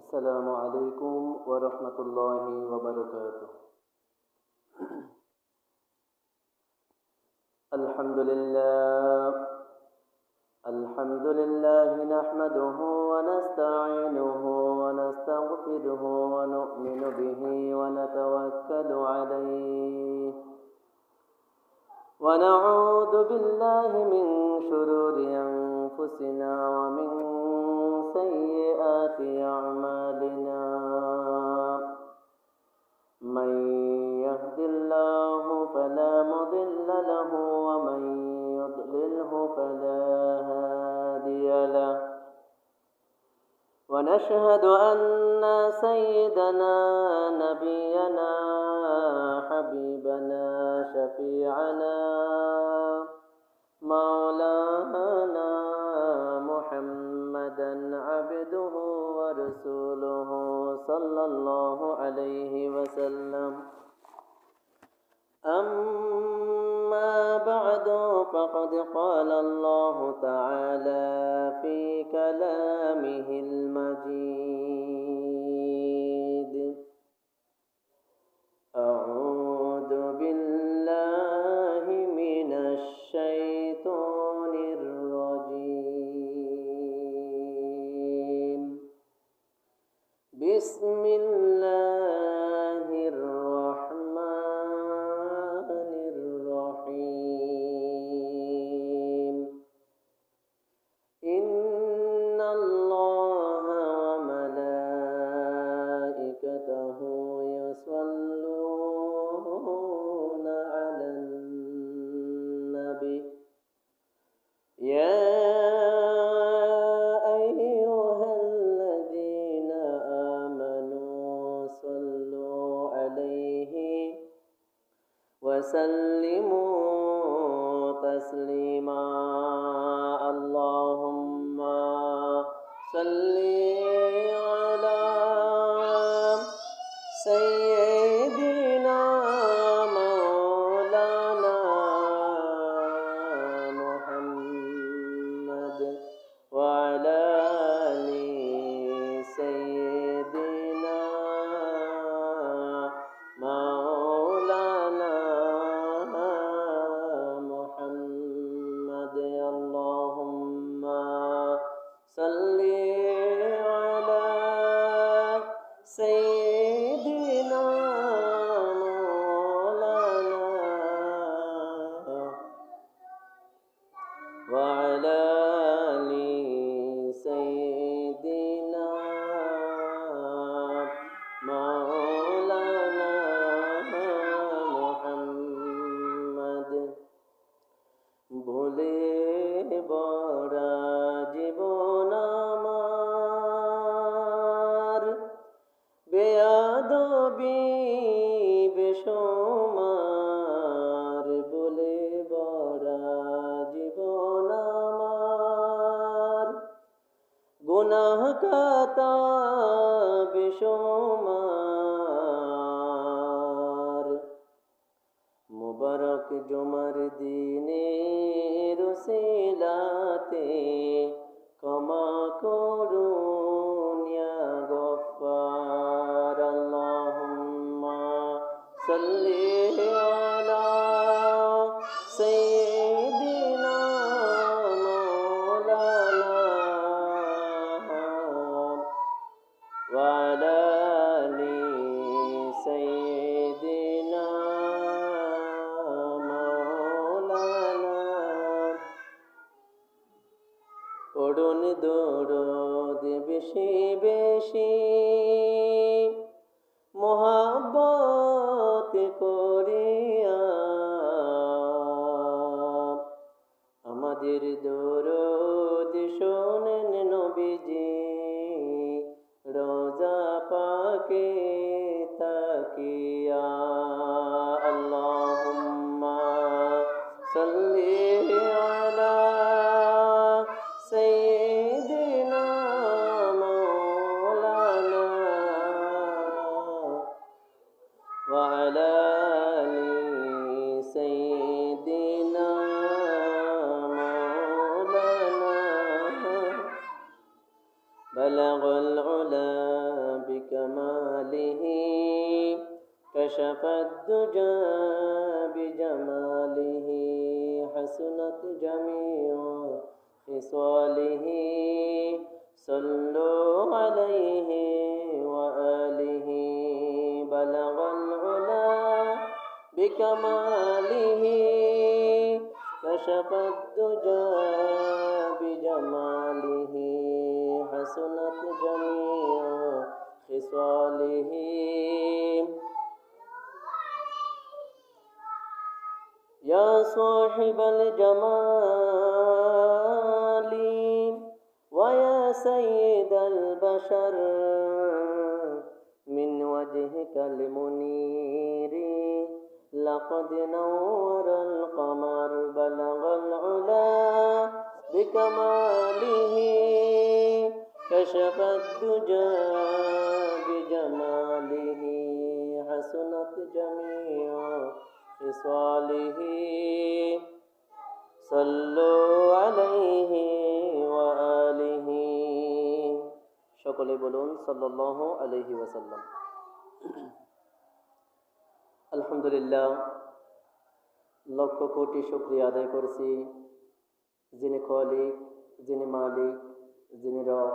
السلام عليكم ورحمة الله وبركاته. الحمد لله نحمده ونستعينه ونستغفره ونؤمن به ونتوكل عليه ونعوذ بالله من شرور أنفسنا ومن سيئات أعمالنا. من يهد الله فلا مضل له ومن يضلله فلا هادي له. ونشهد أن سيدنا نبينا حبيبنا شفيعنا مولانا محمدا عبده ورسوله صلى الله عليه وسلم. أما بعد فقد قال الله تعالى في كلامه المجيد: أعوذ بالله من الشيطان الرجيم. بسم الله الرحمن الرحيم. إن الله وملائكته يصلون على النبي يا أيها الذين آمنوا صلوا عليه وسلموا تسليما. اللهم صل على سيدنا مولانا محمد وعلى آل سيدنا مولانا محمد. اللهم صل على سيدنا مولانا وعلى آل سيدنا مولانا محمد। ভুলে বরা জীবন আমার বেয়াদবি বেসুমার। ভুলে বরা জীবন আমার গুনাহ কাতা বেসুমার। মুবারক জুমার দিনের উসিলাতে ক্ষমা করুন ইয়া গফফার। আল্লাহুম্মা সাল্লি আলা সাইয়্যিদিনা মাওলানা ওয়া আলা আলি সাইয়্যিদিনা পড়ুন দরুদ বেশি বেশি মোহাব্বত করিয়া। আমাদের দরুদ শোনেন নবীজি রোজা পাকে তাকিয়া। আল্লাহুম্মা সাল্লি আলা سيدنا مولانا وعلى آل سيدنا مولانا بلغ العلا بكماله كشف الدجى بجماله حسنت جميع خصاله صلوا عليه وآله بلغ العلا بكماله كشف الدجى بجماله حسنت جميع خصاله يا صاحب الجمال ويا سيد البشر من وجهك المنير لقد نور القمر بلغ العلا بكماله كشف الدجى بجماله حسنت جميع خصاله صلوا عليه وآله সকলে বলুন সাল্লাল্লাহু আলাইহি ওয়াসাল্লাম। আলহামদুলিল্লাহ, লক্ষ কোটি শুকরিয়া আদায় করছি যিনি খালিক, যিনি মালিক, যিনি রব,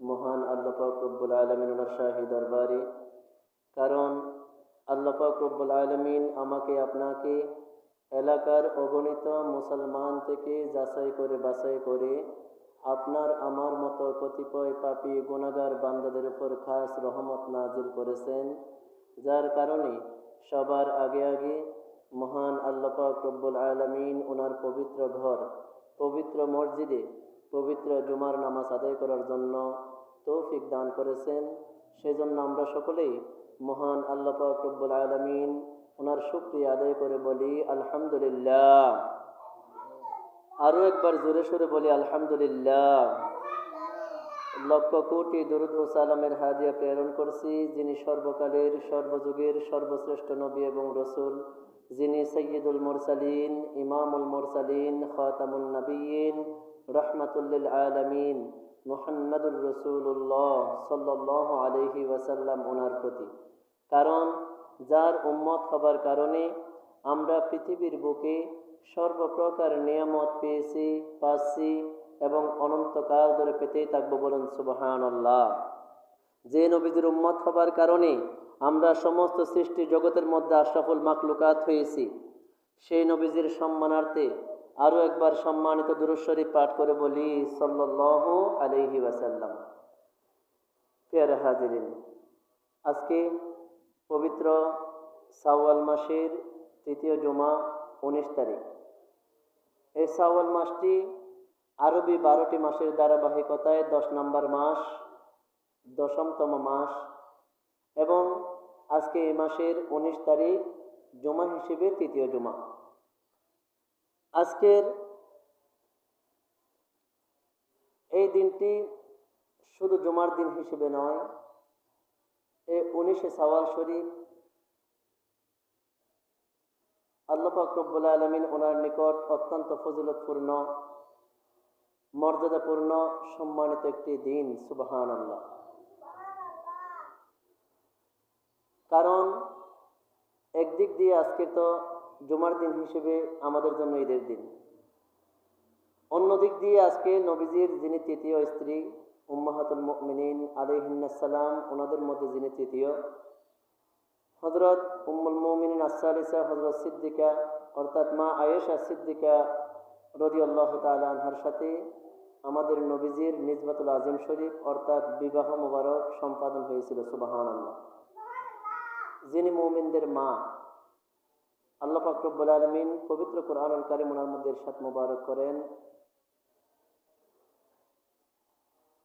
মহান আল্লাহ পাক রব্বুল আলামিন ওনার শাহী দরবারে। কারণ আল্লাহ পাক রব্বুল আলামিন আমাকে আপনাকে এলাকার অগণিত মুসলমান থেকে যাচাই করে বাছাই করে আপনার আমার মতো কতিপয় পাপী গুনাহগার বান্দাদের উপর খাস রহমত নাজিল করেছেন, যার কারণে সবার আগে আগে মহান আল্লাহ পাক রব্বুল আলামিন ওনার পবিত্র ঘর, পবিত্র মসজিদে পবিত্র জুমার নামাজ আদায় করার জন্য তৌফিক দান করেছেন। সেজন্য আমরা সকলেই মহান আল্লাহ পাক রব্বুল আলামিন ওনার শুকরিয়া আদায় করে বলি আলহামদুলিল্লাহ। আরও একবার জোরে সোরে বলি আলহামদুলিল্লাহ। লক্ষ কোটি দরুদ ও সালামের হাদিয়া প্রেরণ করছি যিনি সর্বকালের সর্বযুগের সর্বশ্রেষ্ঠ নবী এবং রসুল, যিনি সৈয়দুল মুরসালিন, ইমামুল মুরসালিন, খাতামুন নবিয়্যিন, রাহমাতুল লিল আলামিন মুহাম্মাদুর রাসূলুল্লাহ সাল্লাল্লাহু আলাইহি ওয়াসাল্লাম ওনার প্রতি। কারণ যার উম্মত হবার কারণে আমরা পৃথিবীর বুকে সর্বপ্রকার নিয়ামত পেয়েছি, পাচ্ছি এবং অনন্তকাল ধরে পেতেই থাকবো, বলুন সুবহানাল্লাহ। যে নবীজির উম্মত হবার কারণে আমরা সমস্ত সৃষ্টি জগতের মধ্যে আশরাফুল মাখলুকাত হয়েছি, সেই নবীজির সম্মানার্থে আরও একবার সম্মানিত দুরূদ শরীফ পাঠ করে বলি সাল্লাল্লাহু আলাইহি ওয়াসাল্লাম। প্রিয় হাজিরিন, আজকে পবিত্র শাওয়াল মাসের তৃতীয় জুমা 19 তারিখ। এই শাওয়াল মাসটি আরবি 12টি মাসের ধারাবাহিকতায় 10 নম্বর মাস, 10তম মাস এবং আজকে এই মাসের 19 তারিখ জুমা হিসেবে তৃতীয় জুমা। আজকের এই দিনটি শুধু জুমার দিন হিসেবে নয়, এই 19 শাওয়াল শরীফ আল্লাহ পাক রব্বুল আলামিন ওনার নিকট অত্যন্ত ফজিলতপূর্ণ, মর্যাদাপূর্ণ, সম্মানিত একটি দিন। সুবহানাল্লাহ। কারণ একদিক দিয়ে আজকে তো জুমার দিন হিসেবে আমাদের জন্য ঈদের দিন, অন্যদিক দিয়ে আজকে নবীজির যিনি তৃতীয় স্ত্রী উম্মাহাতুল মুমিনিন আলাইহিন্নাস সালাম, ওনাদের মধ্যে যিনি তৃতীয়, হযরত উম্মুল মুমিনিন আস-সালিসা হযরত সিদ্দিকা অর্থাৎ মা আয়েশা সিদ্দিকা রাদিয়াল্লাহু তাআলা আনহার সাথে আমাদের নবীজির নিজবাতুল আজিম শরীফ অর্থাৎ বিবাহ মুবারক সম্পাদন হয়েছিল। সুবহানাল্লাহ। যিনি মুমিনদের মা, আল্লাহ পাক রব্বুল আলামিন পবিত্র কোরআনুল কারীম ওনার মধ্যে ইরশাদ মুবারক করেন,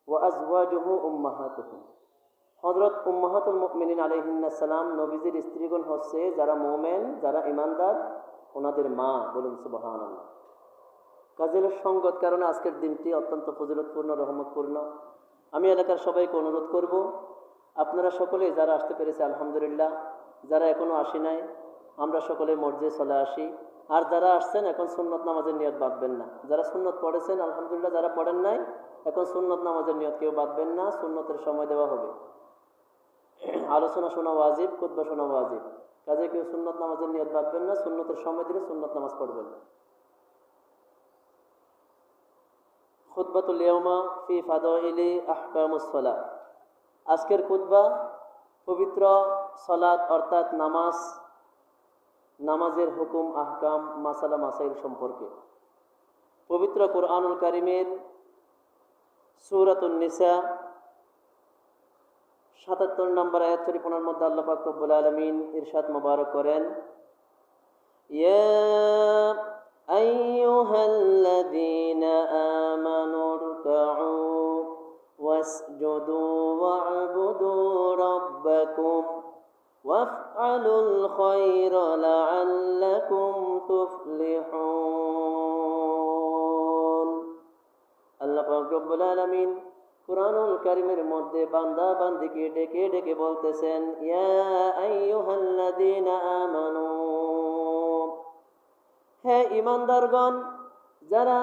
ওয়া আজওয়াজুহু উম্মাহাতুহুম। হযরত উম্মাহাতুল মুমিনিন আলাইহিন্নাস সালাম নবীজির স্ত্রীগণ হচ্ছে যারা মুমিন, যারা ঈমানদার, ওনাদের মা, বলুন সুবহানাল্লাহ। কাজের সঙ্গত কারণে আজকের দিনটি অত্যন্ত ফজিলতপূর্ণ, রহমতপূর্ণ। আমি এলাকার সবাইকে অনুরোধ করব, আপনারা সকলে যারা আসতে পেরেছে আলহামদুলিল্লাহ, যারা এখনো আসি নাই আমরা সকলে মসজিদে চলে আসি। আর যারা আসছেন এখন সুন্নত নামাজের নিয়ত বাঁধবেন না। যারা সুন্নত পড়েছেন আলহামদুলিল্লাহ, যারা পড়েন নাই এখন সুন্নত নামাজের নিয়ত কেউ বাঁধবেন না, সুন্নতের সময় দেওয়া হবে। আলোচনা শোনা ওয়াজিব, খুতবা শোনা ওয়াজিব, কাজে কেউ সুন্নত নামাজের নিয়ত বাঁধবেন না, সুন্নতের সময় দিলে সুন্নত নামাজ পড়বেন। খুতবাতুল ইয়াউমা ফি ফাদাইলি আহকামুস সালাহ। আজকের খুতবা পবিত্র সালাত অর্থাৎ নামাজ, নামাজের হুকুম, আহকাম, মাসালা মাসাইল সম্পর্কে। পবিত্র কুরআনুল কারীমের সূরাতুন নিসা ৭৭ নম্বর আয়াত শরীফের মধ্যে আল্লাহ পাক রব্বুল আলামিন ইরশাদ মুবারক করেন, ইয়া আইয়ুহাল্লাযীনা আমানু রুকউ ওয়াসজুদু ওয়া'বুদু রাব্বাকুম ওয়াফআলুল খায়রা লাআল্লাকুম তুফলিহুন। আল্লাহ পাক রব্বুল আলামিন কুরআনুল কারীমের মধ্যে বান্দা বান্দিকে ডেকে ডেকে বলতেছেন, ইয়া আইয়ুহাল্লাযীনা আমানু, হে ঈমানদারগণ, যারা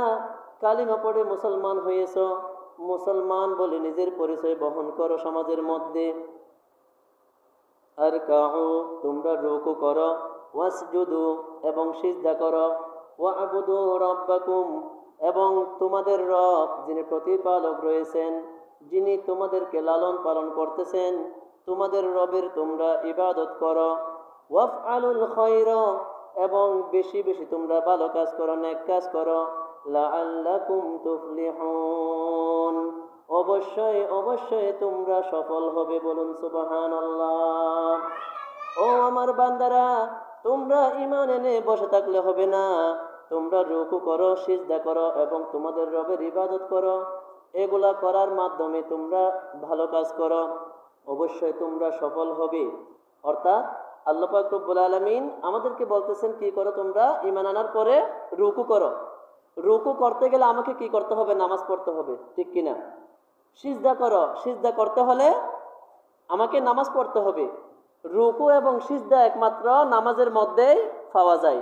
কালিমা পড়ে মুসলমান হয়েছ, মুসলমান বলে নিজের পরিচয় বহন করো সমাজের মধ্যে। আর কাউ, তোমরা রুকু করো, ওয়াসজুদু এবং সিজদা করো, ওয়া'বুদু রাব্বাকুম এবং তোমাদের রব যিনি প্রতিপালক রয়েছেন, যিনি তোমাদেরকে লালন পালন করতেছেন, তোমাদের রবের তোমরা ইবাদত করো। ওয়াফআলুল খায়রা এবং বেশি বেশি তোমরা ভালো কাজ করো, নেক কাজ করো। লাআল্লাকুম তুফলিহুন, অবশ্যই অবশ্যই তোমরা সফল হবে। বলুন সুবহানাল্লাহ। ও আমার বান্দারা, তোমরা ঈমান এনে বসে থাকলে হবে না, তোমরা রুকু করো, সিজদা করো এবং তোমাদের রবের ইবাদত করো। এগুলা করার মাধ্যমে তোমরা ভালো কাজ করো, অবশ্যই তোমরা সফল হবে। অর্থাৎ আল্লাহ পাক রব্বুল আলামিন আমাদেরকে বলতেছেন কি করো, তোমরা ঈমান আনার পরে রুকু করো। রুকু করতে গেলে আমাকে কি করতে হবে? নামাজ পড়তে হবে, ঠিক কিনা? সিজদা করো, সিজদা করতে হলে আমাকে নামাজ পড়তে হবে। রুকু এবং সিজদা একমাত্র নামাজের মধ্যেই পাওয়া যায়।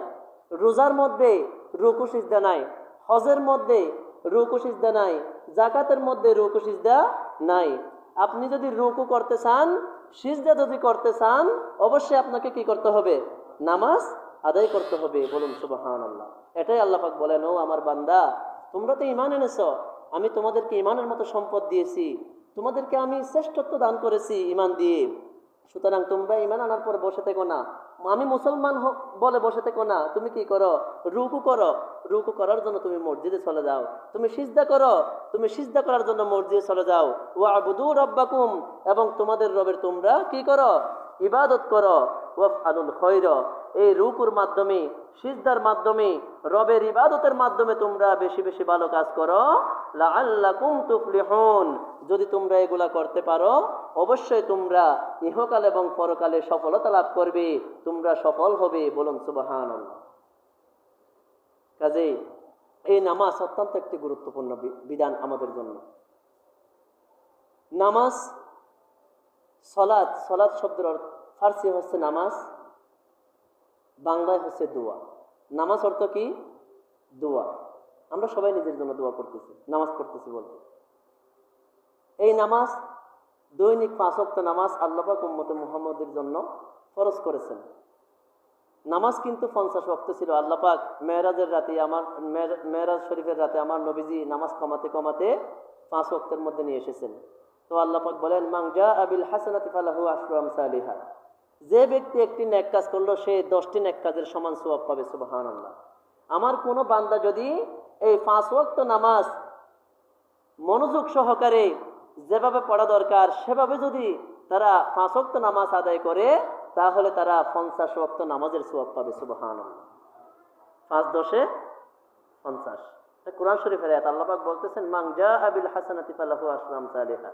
রোজার মধ্যে রুকু সিজদা নাই, হজের মধ্যে রুকু সিজদা নাই, যাকাতের মধ্যে রুকু সিজদা নাই। আপনি যদি রুকু করতে চান, সিজদা যদি করতে চান, অবশ্যই আপনাকে কি করতে হবে? নামাজ আদায় করতে হবে। বলুন সুবহানাল্লাহ। এটাই আল্লাহ পাক বলেন, ও আমার বান্দা, তোমরা তো ঈমান এনেছো, আমি তোমাদেরকে ঈমানের মতো সম্পদ দিয়েছি, তোমাদেরকে আমি শ্রেষ্ঠত্ব দান করেছি ঈমান দিয়ে। সুতরাং তোমরা ঈমান আনার পরে বসে থেকো না, আমি মুসলমান বলে বসে থেকো না। তুমি কি করো? রুকু করো, রুকু করার জন্য তুমি মসজিদে চলে যাও। তুমি সিজদা করো, তুমি সিজদা করার জন্য মসজিদে চলে যাও। ওয়া'বুদু রাব্বাকুম এবং তোমাদের রবের তোমরা কি করো? ইবাদত করো। ওয়াফআলুল খায়রা, এই রুকুর মাধ্যমে, সিজদার মাধ্যমে, রবের ইবাদতের মাধ্যমে তোমরা বেশি বেশি ভালো কাজ করো। লাআল্লাকুম তুফলিহুন, যদি তোমরা এগুলা করতে পারো, অবশ্যই তোমরা ইহকাল এবং পরকালে সফলতা লাভ করবে, তোমরা সফল হবে। বলুন সুবহানাল্লাহ। কাজেই এই নামাজ অত্যন্ত একটি গুরুত্বপূর্ণ বিধান আমাদের জন্য। নামাজ, সলাৎ, সলাৎ শব্দের ফার্সি হচ্ছে নামাজ, বাংলায় হচ্ছে দোয়া। নামাজ অর্থ কি? দোয়া। আমরা সবাই নিজের জন্য দোয়া করতেছি, নামাজ পড়তেছি বলতে। এই নামাজ দৈনিক 5 ওয়াক্ত নামাজ আল্লাহ পাক উম্মতে মুহাম্মদের জন্য ফরজ করেছেন। নামাজ কিন্তু 50 ওয়াক্ত ছিল। আল্লাহ পাক মেরাজের রাতে, মেরাজ শরীফের রাতে আমার নবীজি নামাজ কমাতে কমাতে 5 ওয়াক্তের মধ্যে নিয়ে এসেছেন। তো আল্লাহ পাক বলেন, মান জাআ বিল হাসানাতি ফালাহু আশরু আমসালিহা, যে ব্যক্তি একটি নেক কাজ করলো সে 10টি নেক কাজের সমান সওয়াব পাবে। সুবহানাল্লাহ। আমার কোনো বান্দা যদি এই 5 ওয়াক্ত নামাজ মনোযোগ সহকারে যেভাবে পড়া দরকার সেভাবে যদি তারা 5 ওয়াক্ত নামাজ আদায় করে, তাহলে তারা 50 ওয়াক্ত নামাজের সওয়াব পাবে। সুবহানাল্লাহ। 5 10 50। কোরআন শরীফের আয়াত, আল্লাহ পাক বলতেছেন, মান জাআ বিল হাসানাতি ফালাহু আশরু আমসালিহা।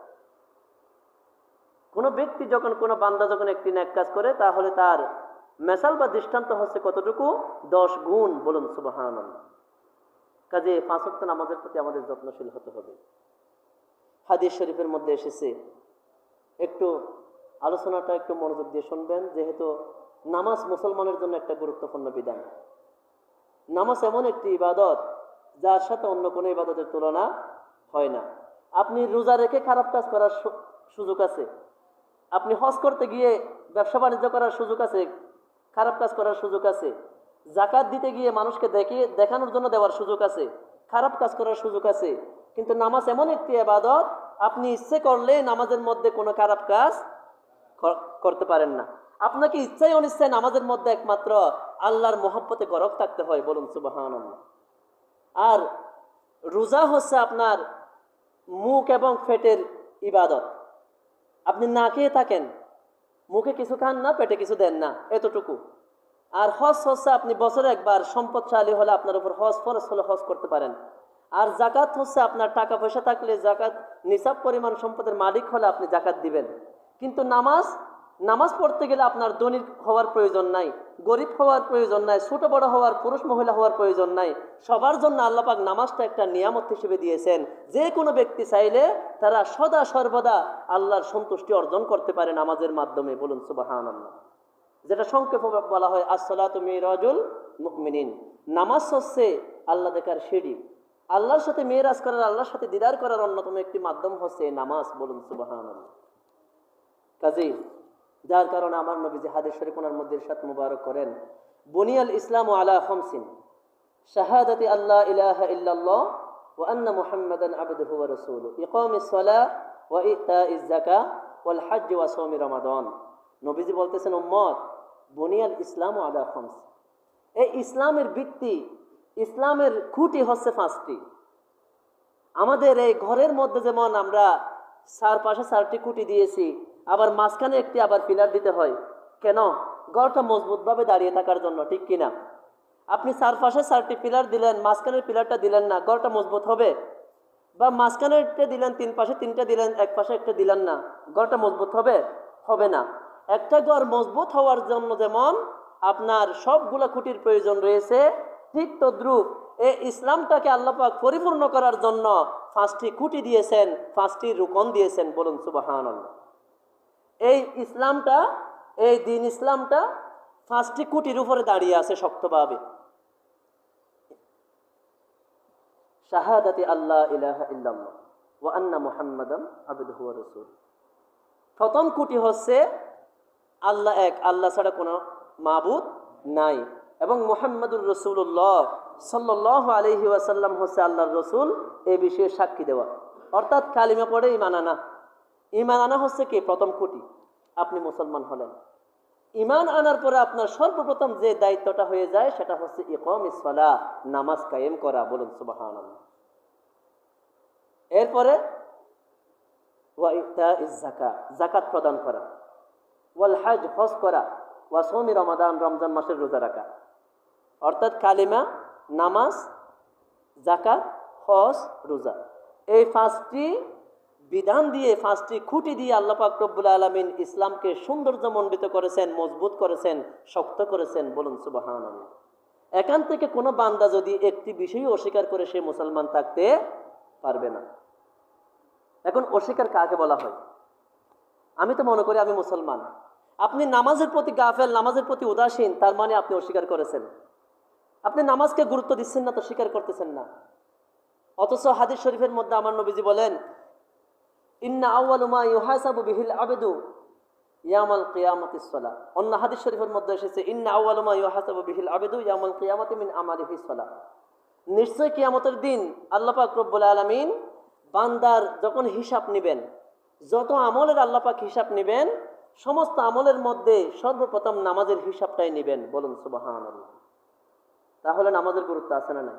কোন ব্যক্তি যখন, কোন বান্দা যখন একটি নেক কাজ করে, তাহলে তার মেসাল বা দৃষ্টান্ত হচ্ছে কতটুকু? 10 গুণ। বলুন সুবহানাল্লাহ। কাজে 5 ওয়াক্ত নামাজের প্রতি আমাদের যত্নশীল হতে হবে। হাদিস শরীফের মধ্যে এসেছে, একটু আলোচনাটা একটু মনোযোগ দিয়ে শুনবেন, যেহেতু নামাজ মুসলমানের জন্য একটা গুরুত্বপূর্ণ বিধান। নামাজ এমন একটি ইবাদত যার সাথে অন্য কোনো ইবাদতের তুলনা হয় না। আপনি রোজা রেখে খারাপ কাজ করার সুযোগ আছে, আপনি হজ করতে গিয়ে ব্যবসা বাণিজ্য করার সুযোগ আছে, খারাপ কাজ করার সুযোগ আছে, জাকাত দিতে গিয়ে মানুষকে দেখানোর জন্য দেওয়ার সুযোগ আছে, খারাপ কাজ করার সুযোগ আছে। কিন্তু নামাজ এমন একটি ইবাদত, আপনি ইচ্ছে করলে নামাজের মধ্যে কোনো খারাপ কাজ করতে পারেন না। আপনাকে ইচ্ছায় অনিচ্ছায় নামাজের মধ্যে একমাত্র আল্লাহর মহব্বতে গরক থাকতে হয়, বলুন সুবহানাল্লাহ। আর রোজা হচ্ছে আপনার মুখ এবং পেটের ইবাদত। আপনি না খেয়ে থাকেন, মুখে কিছু খান না, পেটে কিছু দেন না, এতটুকু। আর হজ হচ্ছে আপনি বছরে একবার সম্পদশালী হলে আপনার উপর হজ ফরজ হলে হজ করতে পারেন। আর জাকাত হচ্ছে আপনার টাকা পয়সা থাকলে জাকাত, নিসাব পরিমাণ সম্পদের মালিক হলে আপনি জাকাত দিবেন। কিন্তু নামাজ পড়তে গেলে আপনার ধনী হওয়ার প্রয়োজন নাই, গরিব হওয়ার প্রয়োজন নাই, ছোট বড় হওয়ার, পুরুষ মহিলা হওয়ার প্রয়োজন নাই। সবার জন্য আল্লাহ পাক নামাজটা একটা নিয়ামত হিসেবে দিয়েছেন। যে কোনো ব্যক্তি চাইলে তারা সদা সর্বদা আল্লাহর সন্তুষ্টি অর্জন করতে পারে নামাজের মাধ্যমে, বলুন সুবহানাল্লাহ। যেটা সংক্ষেপে বলা হয় আসসালাতু মিরাজুল মুমিনিন। নামাজ হচ্ছে আল্লাহ দেখার সিঁড়ি। আল্লাহর সাথে মেরাজ করার, আল্লাহর সাথে দিদার করার অন্যতম একটি মাধ্যম হচ্ছে নামাজ, বলুন সুবহানাল্লাহ। কাজেই যার কারণে আমার নবীজি হাদিস শরীফ ওনার মধ্যে ইরশাদ মুবারক করেন, বুনিয়াল ইসলামু আলা খামসিন, শাহাদাতি আল্লা ইলাহা ইল্লাল্লাহ ওয়া আন্না মুহাম্মাদান আবদুহু ওয়া রাসূলুহু, ইকামিস সালাহ ওয়া ইতাইজ যাকাহ ওয়াল হজ্জ ওয়া সাওমি রমাদান। নবীজি বলতেছেন, উম্মত, বুনিয়াল ইসলামু আলা খামস, এই ইসলামের ভিত্তি, ইসলামের খুঁটি হচ্ছে পাঁচটি। আমাদের এই ঘরের মধ্যে যেমন আমরা চারপাশে চারটি খুঁটি দিয়েছি, আবার মাঝখানে একটি আবার পিলার দিতে হয়। কেন? ঘরটা মজবুতভাবে দাঁড়িয়ে থাকার জন্য, ঠিক কিনা? আপনি চারপাশে চারটি পিলার দিলেন, মাঝখানের পিলারটা দিলেন না, ঘরটা মজবুত হবে? বা মাঝখানে একটা দিলেন, তিন পাশে তিনটা দিলেন, এক পাশে একটা দিলেন না, ঘরটা মজবুত হবে? হবে না। একটা ঘর মজবুত হওয়ার জন্য যেমন আপনার সবগুলা খুঁটির প্রয়োজন রয়েছে, ঠিক তদ্রুপ এই ইসলামটাকে আল্লাহ পাক পরিপূর্ণ করার জন্য পাঁচটি খুঁটি দিয়েছেন, পাঁচটি রুকন দিয়েছেন, বলুন সুবহানাল্লাহ। এই ইসলামটা, এই দিন ইসলামটা পাঁচটি খুঁটির উপরে দাঁড়িয়ে আছে শক্তভাবে। শাহাদাতি আল্লাহ ইলাহা ইল্লাল্লাহ ওয়া আন্না মুহাম্মাদান আবদুহু ওয়া রাসূলুহু। প্রথম খুঁটি হচ্ছে আল্লাহ এক, আল্লাহ ছাড়া কোনো মাবুদ নাই, এবং মুহাম্মাদুর রাসূলুল্লাহ সাল্লাল্লাহু আলাইহি ওয়াসাল্লাম হচ্ছে আল্লাহর রসুল, এই বিষয়ে সাক্ষী দেওয়া। অর্থাৎ কালিমা পড়ে ঈমান আনা। ঈমান আনা হচ্ছে কি? প্রথম খুঁটি। আপনি মুসলমান হলেন, ঈমান আনার পরে আপনার সর্বপ্রথম যে দায়িত্বটা হয়ে যায় সেটা হচ্ছে ইকামিস সালাহ, নামাজ কায়েম করা, বলুন সুবহানাল্লাহ। এরপরে ওয়া ইতাইজ যাকাত, যাকাত প্রদান করা, ওয়াল হজ, হজ করা, ওয়া সাওমি রমাদান, রমজান মাসের রোজা রাখা। অর্থাৎ কালিমা, নামাজ, যাকাত, হজ, রোজা, এই পাঁচটি বিধান দিয়ে, পাঁচটি খুঁটি দিয়ে আল্লাহ পাক রব্বুল আলামিন ইসলামকে সৌন্দর্যমণ্ডিত করেছেন, মজবুত করেছেন, শক্ত করেছেন, বলুন সুবহানাল্লাহ। এখান থেকে কোনো বান্দা যদি একটি বিষয় অস্বীকার করে, সে মুসলমান থাকতে পারবে না। এখন অস্বীকার কাকে বলা হয়? আমি তো মনে করি আমি মুসলমান। আপনি নামাজের প্রতি গাফেল, নামাজের প্রতি উদাসীন, তার মানে আপনি অস্বীকার করেছেন। আপনি নামাজকে গুরুত্ব দিচ্ছেন না, তো স্বীকার করতেছেন না। অথচ হাদিস শরীফের মধ্যে আমার নবীজি বলেন, ইন্না আউয়ালু মা ইউহাসাবু বিহিল আবদু ইয়াউমাল কিয়ামাতিস সালাহ। অন্য হাদিস শরীফের মধ্যে এসেছে, ইন্না আউয়ালু মা ইউহাসাবু বিহিল আবদু ইয়াউমাল কিয়ামাতি মিন আমালিহিস সালাহ। নিশ্চয় কিয়ামতের দিন আল্লাহ পাক রব্বুল আলামিন বান্দার যখন হিসাব নেবেন, যত আমলের আল্লাহ পাক হিসাব নেবেন, সমস্ত আমলের মধ্যে সর্বপ্রথম নামাজের হিসাবটাই নেবেন, বলুন সুবহানাল্লাহ। তাহলে নামাজের গুরুত্ব আছে না নাই?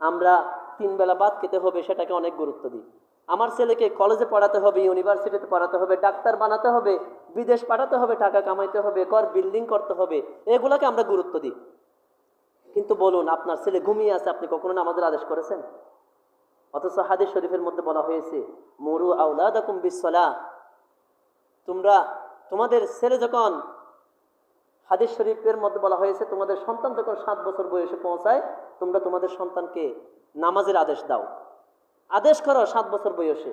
আমরা 3 বেলা ভাত খেতে হবে, সেটাকে অনেক গুরুত্ব দিই। আমার ছেলেকে কলেজে পড়াতে হবে, ইউনিভার্সিটিতে পড়াতে হবে, ডাক্তার বানাতে হবে, বিদেশ পাঠাতে হবে, টাকা কামাইতে হবে, ঘর বিল্ডিং করতে হবে, এগুলাকে আমরা গুরুত্ব দিই। কিন্তু বলুন, আপনার ছেলে ঘুমিয়ে আছে, আপনি কখনো নামাজের আদেশ করেছেন? অথচ হাদিস শরীফের মধ্যে বলা হয়েছে, মুরু আওলাদাকুম বিসসালাহ, তোমাদের ছেলে যখন, হাদিস শরীফের মধ্যে বলা হয়েছে, তোমাদের সন্তান যখন 7 বছর বয়সে পৌঁছায়, তোমরা তোমাদের সন্তানকে নামাজের আদেশ দাও, আদেশ করো 7 বছর বয়সে।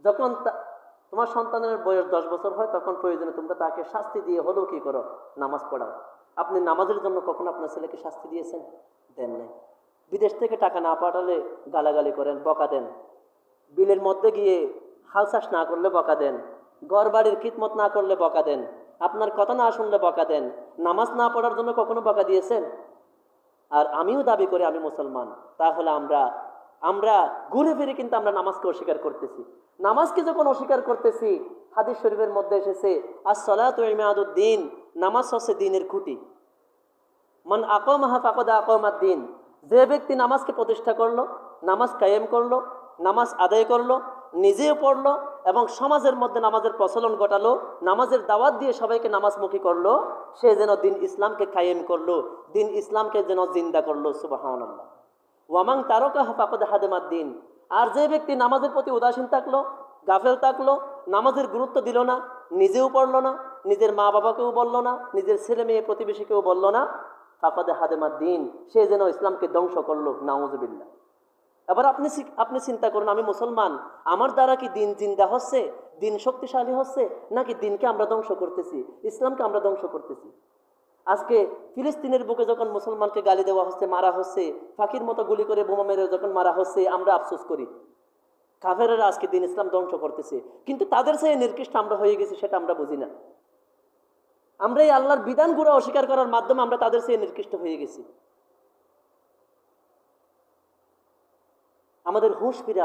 যখন তোমার সন্তানের বয়স 10 বছর হয়, তখন প্রয়োজনে তোমরা তাকে শাস্তি দিয়ে হলেও কি করো, নামাজ পড়াও। আপনি নামাজের জন্য কখনো আপনার ছেলেকে শাস্তি দিয়েছেন? দেন নাই। বিদেশ থেকে টাকা না পাঠালে গালাগালি করেন, বকা দেন। বিলের মধ্যে গিয়ে হাল চাষ না করলে বকা দেন। ঘর বাড়ির খিদমত না করলে বকা দেন। আপনার কথা না শুনলে বকা দেন। নামাজ না পড়ার জন্য কখনো বকা দিয়েছেন? আর আমিও দাবি করি আমি মুসলমান। তাহলে আমরা ঘুরে ফিরে কিন্তু আমরা নামাজকে অস্বীকার করতেছি। নামাজকে যখন অস্বীকার করতেছি, হাদিস শরীফের মধ্যে এসেছে আস-সালাতু ইমাদুদ্দিন, নামাজ হচ্ছে দ্বীনের খুঁটি। মান আকামাহা ফাকাদ আকামাদ-দ্বীন, যে ব্যক্তি নামাজকে প্রতিষ্ঠা করলো, নামাজ কায়েম করলো, নামাজ আদায় করলো, নিজেও পড়লো এবং সমাজের মধ্যে নামাজের প্রচলন ঘটালো, নামাজের দাওয়াত দিয়ে সবাইকে নামাজমুখী করলো, সে যেন দিন ইসলামকে কায়েম করলো, দিন ইসলামকে যেন জিন্দা করলো। সুবহানাল্লাহ। ওয়ামাং তারকাহা ফাকাদ হাদামাদ-দ্বীন, আর যে ব্যক্তি নামাজের প্রতি উদাসীন থাকলো, গাফেল থাকলো, নামাজের গুরুত্ব দিল না, নিজেও পড়লো না, নিজের মা বাবাকেও বললো না, নিজের ছেলে মেয়ে প্রতিবেশীকেও বললো না, ফাকাদ হাদামাদ-দ্বীন, সে যেন ইসলামকে ধ্বংস করলো। নাউযুবিল্লাহ। এবার আপনি চিন্তা করুন, আমি মুসলমান, আমার দ্বারা কি দিন জিন্দা হচ্ছে, দিন শক্তিশালী হচ্ছে, নাকি দিনকে আমরা ধ্বংস করতেছি, ইসলামকে আমরা ধ্বংস করতেছি? আজকে ফিলিস্তিনের বুকে যখন মুসলমানকে গালি দেওয়া হচ্ছে, মারা হচ্ছে, ফাঁকির মতো গুলি করে বোমা মেরে যখন মারা হচ্ছে, আমরা আফসোস করি কাফেরেরা আজকে দিন ইসলাম ধ্বংস করতেছে। কিন্তু তাদের চেয়ে নির্কৃষ্ট আমরা হয়ে গেছি, সেটা আমরা বুঝি না। আমরা এই আল্লাহর বিধানগুলো অস্বীকার করার মাধ্যমে আমরা তাদের চেয়ে নির্কৃষ্ট হয়ে গেছি। আমাদের হুঁশ ফিরে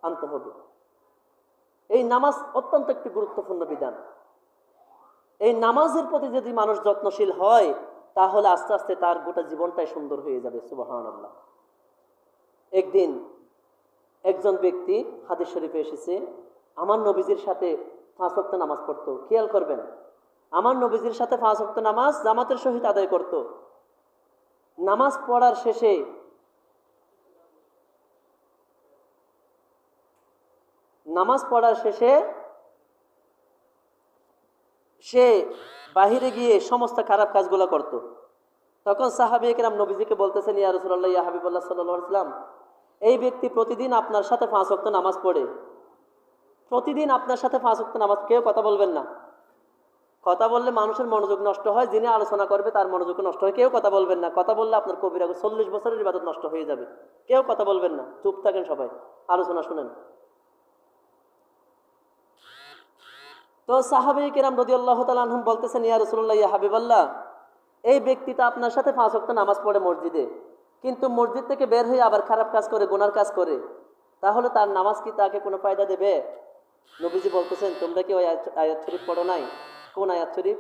আনতে হবে। এই নামাজ অত্যন্ত একটি গুরুত্বপূর্ণ বিধান। এই নামাজের প্রতি যদি মানুষ যত্নশীল হয়, তাহলে আস্তে আস্তে তার গোটা জীবনটাই সুন্দর হয়ে যাবে। সুবহানাল্লাহ। একদিন একজন ব্যক্তি, হাদিস শরীফে এসেছে, আমার নবীজির সাথে 5 ওয়াক্ত নামাজ পড়তো। খেয়াল করবেন, আমার নবীজির সাথে 5 ওয়াক্ত নামাজ জামাতের সহিত আদায় করত। নামাজ পড়ার শেষে সে বাহিরে গিয়ে সমস্ত খারাপ কাজগুলো করত। তখন সাহাবী কেরাম নবীজিকে বলতেছেন, ইয়া রাসূলুল্লাহ, ইয়া হাবিবাল্লাহ সাল্লাল্লাহু আলাইহি ওয়াসাল্লাম, এই ব্যক্তি প্রতিদিন আপনার সাথে 5 ওয়াক্ত নামাজ পড়ে, প্রতিদিন আপনার সাথে 5 ওয়াক্ত নামাজ। কেউ কথা বলবেন না। কথা বললে মানুষের মনোযোগ নষ্ট হয়, যিনি আলোচনা করবে তার মনোযোগ নষ্ট হয়। কেউ কথা বলবেন না। কথা বললে আপনার কবিরা 40 বছরের ইবাদত নষ্ট হয়ে যাবে। কেউ কথা বলবেন না, চুপ থাকেন, সবাই আলোচনা শুনেন। তো সাহাবী কেরাম রাদিয়াল্লাহু তাআলা আনহুম বলতেছেন, ইয়া রাসূলুল্লাহ, ইয়া হাবিবাল্লাহ, এই ব্যক্তিটা আপনার সাথে 5 ওয়াক্ত নামাজ পড়ে মসজিদে, কিন্তু মসজিদ থেকে বের হয়ে আবার খারাপ কাজ করে, গুনার কাজ করে, তাহলে তার নামাজ কি তাকে কোনো ফায়দা দেবে? নবীজি বলতেছেন, তোমরা কি ওই আয়াত শরীফ পড়ো নাই? কোন আয়াত শরীফ?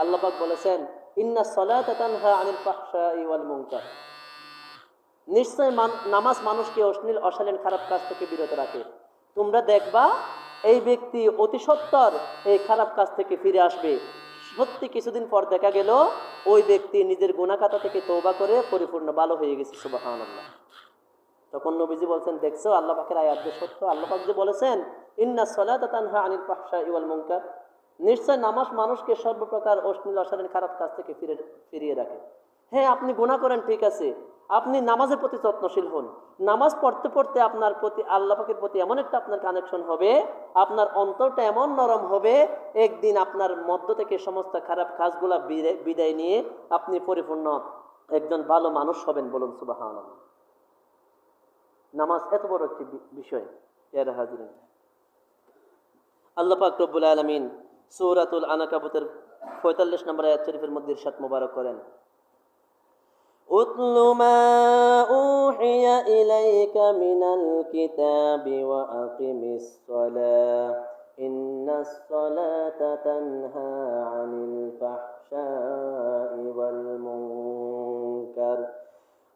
আল্লাহ পাক বলেছেন, ইন্নাস সালাতা তানহা আনিল ফাহশাই ওয়াল মুনকার, নিশ্চয় নামাজ মানুষকে অশ্লীল অশালীন খারাপ কাজ থেকে বিরত রাখে। তোমরা দেখবা এই ব্যক্তি অতি সত্বর এই খারাপ কাজ থেকে ফিরে আসবে। সত্যি কিছুদিন পর দেখা গেল ওই ব্যক্তি নিজের গুনাহ খাতা থেকে তওবা করে পরিপূর্ণ ভালো হয়ে গেছে। সুবহানাল্লাহ। তখন নবীজি বলছেন, দেখছো আল্লাহ পাকের আয়াত যে সত্য। আল্লাহ পাক যে বলেছেন, ইন্নাস সালাতা তানহা আনিল ফাহশাই ওয়াল মুনকার, নিশ্চয় নামাজ মানুষকে সর্বপ্রকার অশ্লীল অশালীন খারাপ কাজ থেকে ফিরিয়ে রাখে। হ্যাঁ, আপনি গুনাহ করেন, ঠিক আছে, আপনি নামাজের প্রতি যত্নশীল হন। নামাজ পড়তে পড়তে আপনার প্রতি আল্লাহ পাকের প্রতি এমন একটা আপনার কানেকশন হবে, আপনার অন্তরটা এমন নরম হবে, একদিন আপনার মধ্য থেকে সমস্ত খারাপ কাজগুলা বিদায় নিয়ে আপনি পরিপূর্ণ একজন ভালো মানুষ হবেন। বলুন সুবহানাল্লাহ। নামাজ এত বড় একটি বিষয়। ইয়া হাজিরিন, আল্লাহ পাক রব্বুল আলামিন সূরাতুল আনকাবুতের 45 নম্বর আয়াত শরীফের মধ্যে ইরশাদ মোবারক করেন, উতলু মা উহিয়া ইলাইকা মিনাল কিতাবি ওয়া আকিমিস সালাহ ইন্নাস সালাতা তানহা আনিল ফাহশাই ওয়াল মুনকার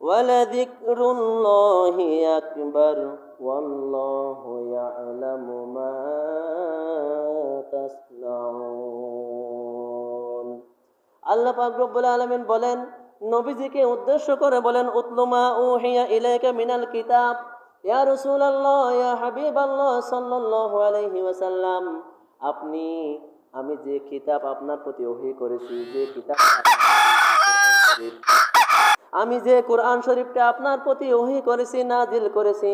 ওয়ালাযিকরুল্লাহি আকবার ওয়াল্লাহু ইয়ালামু মা তাসনাউন। আল্লাহ পাক রব্বুল আলামিন বলেন, নবীজিকে উদ্দেশ্য করে বলেন, উতলু মা উহিয়া ইলাইকা মিনাল কিতাব, ইয়া রাসূলুল্লাহ, ইয়া হাবিবাল্লাহ সাল্লাল্লাহু আলাইহি ওয়াসাল্লাম, আমি যে কিতাব আপনার প্রতি ওহী করেছি, যে কিতাব আমি যে কোরআন শরীফটা আপনার প্রতি ওহী করেছি, নাজিল করেছি,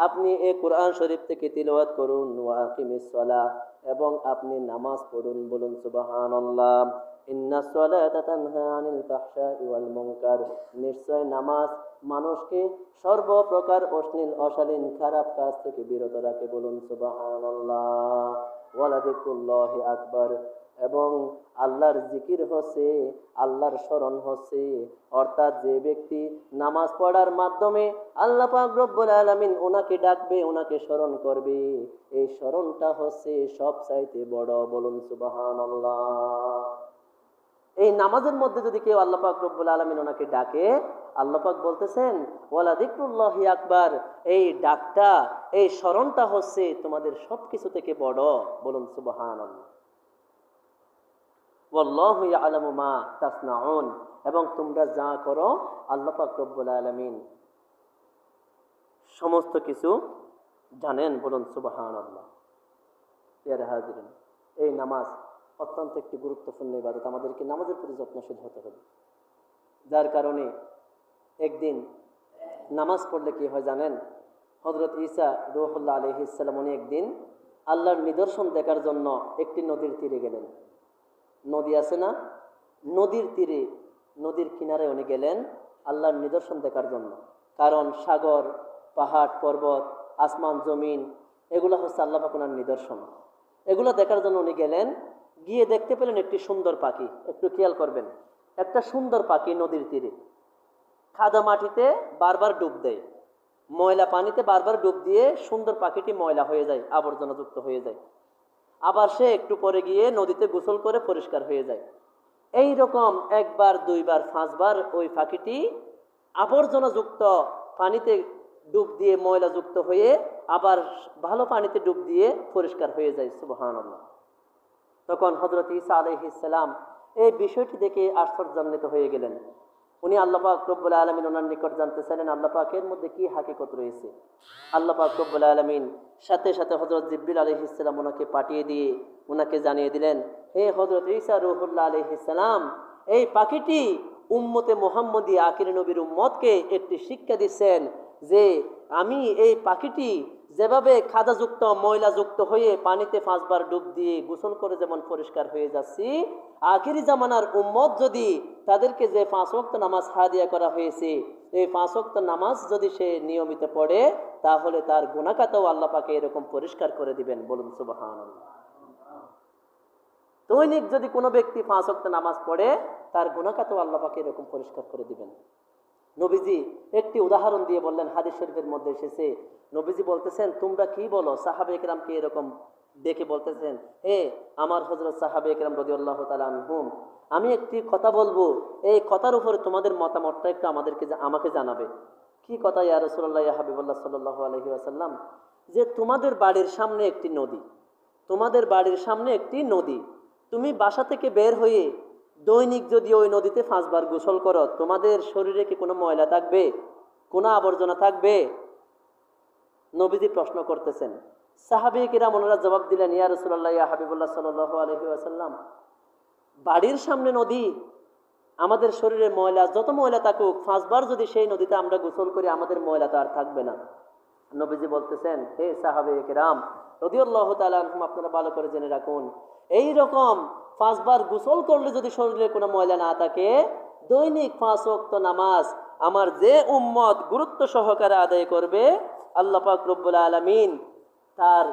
আপনি এই কোরআন শরীফ থেকে তিলাওয়াত করুন, ওয়া আকিমিস সালাহ, এবং আপনি নামাজ পড়ুন। বলুন সুবহানাল্লাহ। ইন্নাস সালাতা তানহা আনিল ফাহশাই ওয়াল মুনকার, নিশ্চয় নামাজ মানুষকে সর্বপ্রকার অশ্লীল অশালীন খারাপ কাজ থেকে বিরত রাখে। বলুন সুবহানাল্লাহ। ওয়ালা যিকরুল্লাহি আকবার, এবং আল্লাহর জিকির হচ্ছে, আল্লাহর স্মরণ হচ্ছে, অর্থাৎ যে ব্যক্তি নামাজ পড়ার মাধ্যমে আল্লাহ পাক রব্বুল আলামিন ওনাকে ডাকবে, ওনাকে স্মরণ করবে, এই স্মরণটা হচ্ছে সবচাইতে বড়। বলুন সুবহানাল্লাহ। এই নামাজের মধ্যে যদি কেউ আল্লাহ পাক রব্বুল আলামিন ওনাকে ডাকে, আল্লাহ পাক বলতেছেন ওয়ালা যিকরুল্লাহি আকবার, এই ডাকটা, এই স্মরণটা হচ্ছে তোমাদের সবকিছু থেকে বড়। বলুন সুবহানাল্লাহ। ওয়াল্লাহু ইয়ালামু মা তাসনাউন, এবং তোমরা যা করো আল্লাহ পাক রব্বুল আলামিন সমস্ত কিছু জানেন। বলুন সুবহানাল্লাহ। প্রিয় হাজিরিন, এই নামাজ অত্যন্ত একটি গুরুত্বপূর্ণ ইবাদত। আমাদেরকে নামাজের প্রতি যত্নশীল হতে হবে। যার কারণে একদিন নামাজ পড়লে কি হয় জানেন? হযরত ঈসা রূহুল্লাহ আলাইহিস সালাম উনি একদিন আল্লাহর নিদর্শন দেখার জন্য একটি নদীর তীরে গেলেন। নদী আছে না, নদীর তীরে, নদীর কিনারে উনি গেলেন আল্লাহর নিদর্শন দেখার জন্য। কারণ সাগর, পাহাড়, পর্বত, আসমান, জমিন, এগুলো হচ্ছে আল্লাহ পাক ওনার নিদর্শন। এগুলো দেখার জন্য উনি গেলেন। গিয়ে দেখতে পেলেন একটি সুন্দর পাখি। একটু খেয়াল করবেন, একটা সুন্দর পাখি নদীর তীরে কাদা মাটিতে বারবার ডুব দেয়, ময়লা পানিতে বারবার ডুব দিয়ে সুন্দর পাখিটি ময়লা হয়ে যায়, আবর্জনাযুক্ত হয়ে যায়। আবার সে একটু পরে গিয়ে নদীতে গোসল করে পরিষ্কার হয়ে যায়। এই রকম একবার, দুইবার, পাঁচবার ওই পাখিটি আবর্জনাযুক্ত পানিতে ডুব দিয়ে ময়লাযুক্ত হয়ে আবার ভালো পানিতে ডুব দিয়ে পরিষ্কার হয়ে যায়। সুবহানাল্লাহ। তখন হযরত ঈসা আলাইহিস সালাম এই বিষয়টি দেখে আশ্চর্যান্বিত হয়ে গেলেন। উনি আল্লাহ পাক রব্বুল আলামিন ওনার নিকট জানতে চাইলেন আল্লাহ পাকের মধ্যে কি হাকিকত রয়েছে। আল্লাহ পাক রব্বুল আলামিন সাথে সাথে হযরত জিবরিল আলাইহিস সালাম ওনাকে পাঠিয়ে দিয়ে ওনাকে জানিয়ে দিলেন, হে হযরত ঈসা রূহুল্লাহ আলাইহিস সালাম, এই পাখিটি উম্মতে মুহাম্মদী আখির নবীর উম্মতকে একটি শিক্ষা দিচ্ছেন যে আমি এই পাখিটি যেভাবে খাদাযুক্ত ময়লাযুক্ত হয়ে পানিতে পাঁচবার ডুব দিয়ে গোসল করে যেমন পরিষ্কার হয়ে যাচ্ছি, আখিরি জামানার উম্মত যদি তাদেরকে যে 5 ওয়াক্ত নামাজ হাদিয়া করা হয়েছে, এই 5 ওয়াক্ত নামাজ যদি সে নিয়মিত পড়ে, তাহলে তার গুনাহ খাতাও আল্লাহ পাকে এরকম পরিষ্কার করে দিবেন। বলুন সুবহানাল্লাহ। দৈনিক যদি কোনো ব্যক্তি 5 ওয়াক্ত নামাজ পড়ে, তার গুনাহ খাতাও আল্লাহ পাকে এরকম পরিষ্কার করে দিবেন। নবীজি একটি উদাহরণ দিয়ে বললেন, হাদিস শরীফের মধ্যে এসেছে। নবীজি বলতেছেন তোমরা কি বলো? সাহাবে একরামকে এরকম দেখে বলতেছেন, হে আমার হযরত সাহাবে একরাম রাদিয়াল্লাহু তাআলা আনহুম, আমি একটি কথা বলবো, এই কথার উপরে তোমাদের মতামতটা একটু আমাকে জানাবে। কি কথা ইয়া রাসূলুল্লাহ, ইয়া হাবিবাল্লাহ সাল্লাল্লাহু আলাইহি ওয়াসাল্লাম? যে তোমাদের বাড়ির সামনে একটি নদী, তোমাদের বাড়ির সামনে একটি নদী, তুমি বাসা থেকে বের হয়ে দৈনিক যদি ওই নদীতে 5 বার গোসল করো, তোমাদের শরীরে কি কোনো ময়লা থাকবে, কোনো আবর্জনা থাকবে? নবীজি প্রশ্ন করতেছেন। সাহাবী কিরাম ওনারা জবাব দিলেন, ইয়া রাসূলুল্লাহ, ইয়া হাবিবাল্লাহ সাল্লাল্লাহু আলাইহি ওয়াসাল্লাম, বাড়ির সামনে নদী, আমাদের শরীরে ময়লা যত ময়লা থাকুক 5 বার যদি সেই নদীতে আমরা গোসল করি, আমাদের ময়লা তো আর থাকবে না। নবীজি বলতেছেন, হে সাহাবে কিরাম রাদিয়াল্লাহু তাআলা আনহুম, আপনারা ভালো করে জেনে রাখুন, এই রকম 5 বার গোসল করলে যদি শরীরে কোনো ময়লা না থাকে, দৈনিক 5 ওয়াক্ত নামাজ আমার যে উম্মত গুরুত্ব সহকারে আদায় করবে, আল্লাহ পাক রব্বুল আলামিন তার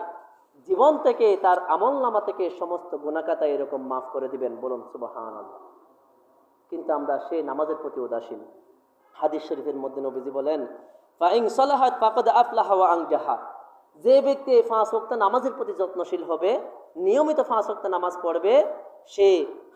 জীবন থেকে, তার আমলনামা থেকে সমস্ত গুনাহ খাতা এরকম মাফ করে দিবেন। বলুন সুবহানাল্লাহ। কিন্তু আমরা সেই নামাজের প্রতি উদাসীন। হাদিস শরীফের মধ্যে নবীজি বলেন, ফাইন সালাহাত ফাকাদ আফলাহা ওয়া আনজাহা, যে ব্যক্তি 5 ওয়াক্ত নামাজের প্রতি যত্নশীল হবে, নিয়মিত 5 ওয়াক্ত নামাজ পড়বে, সে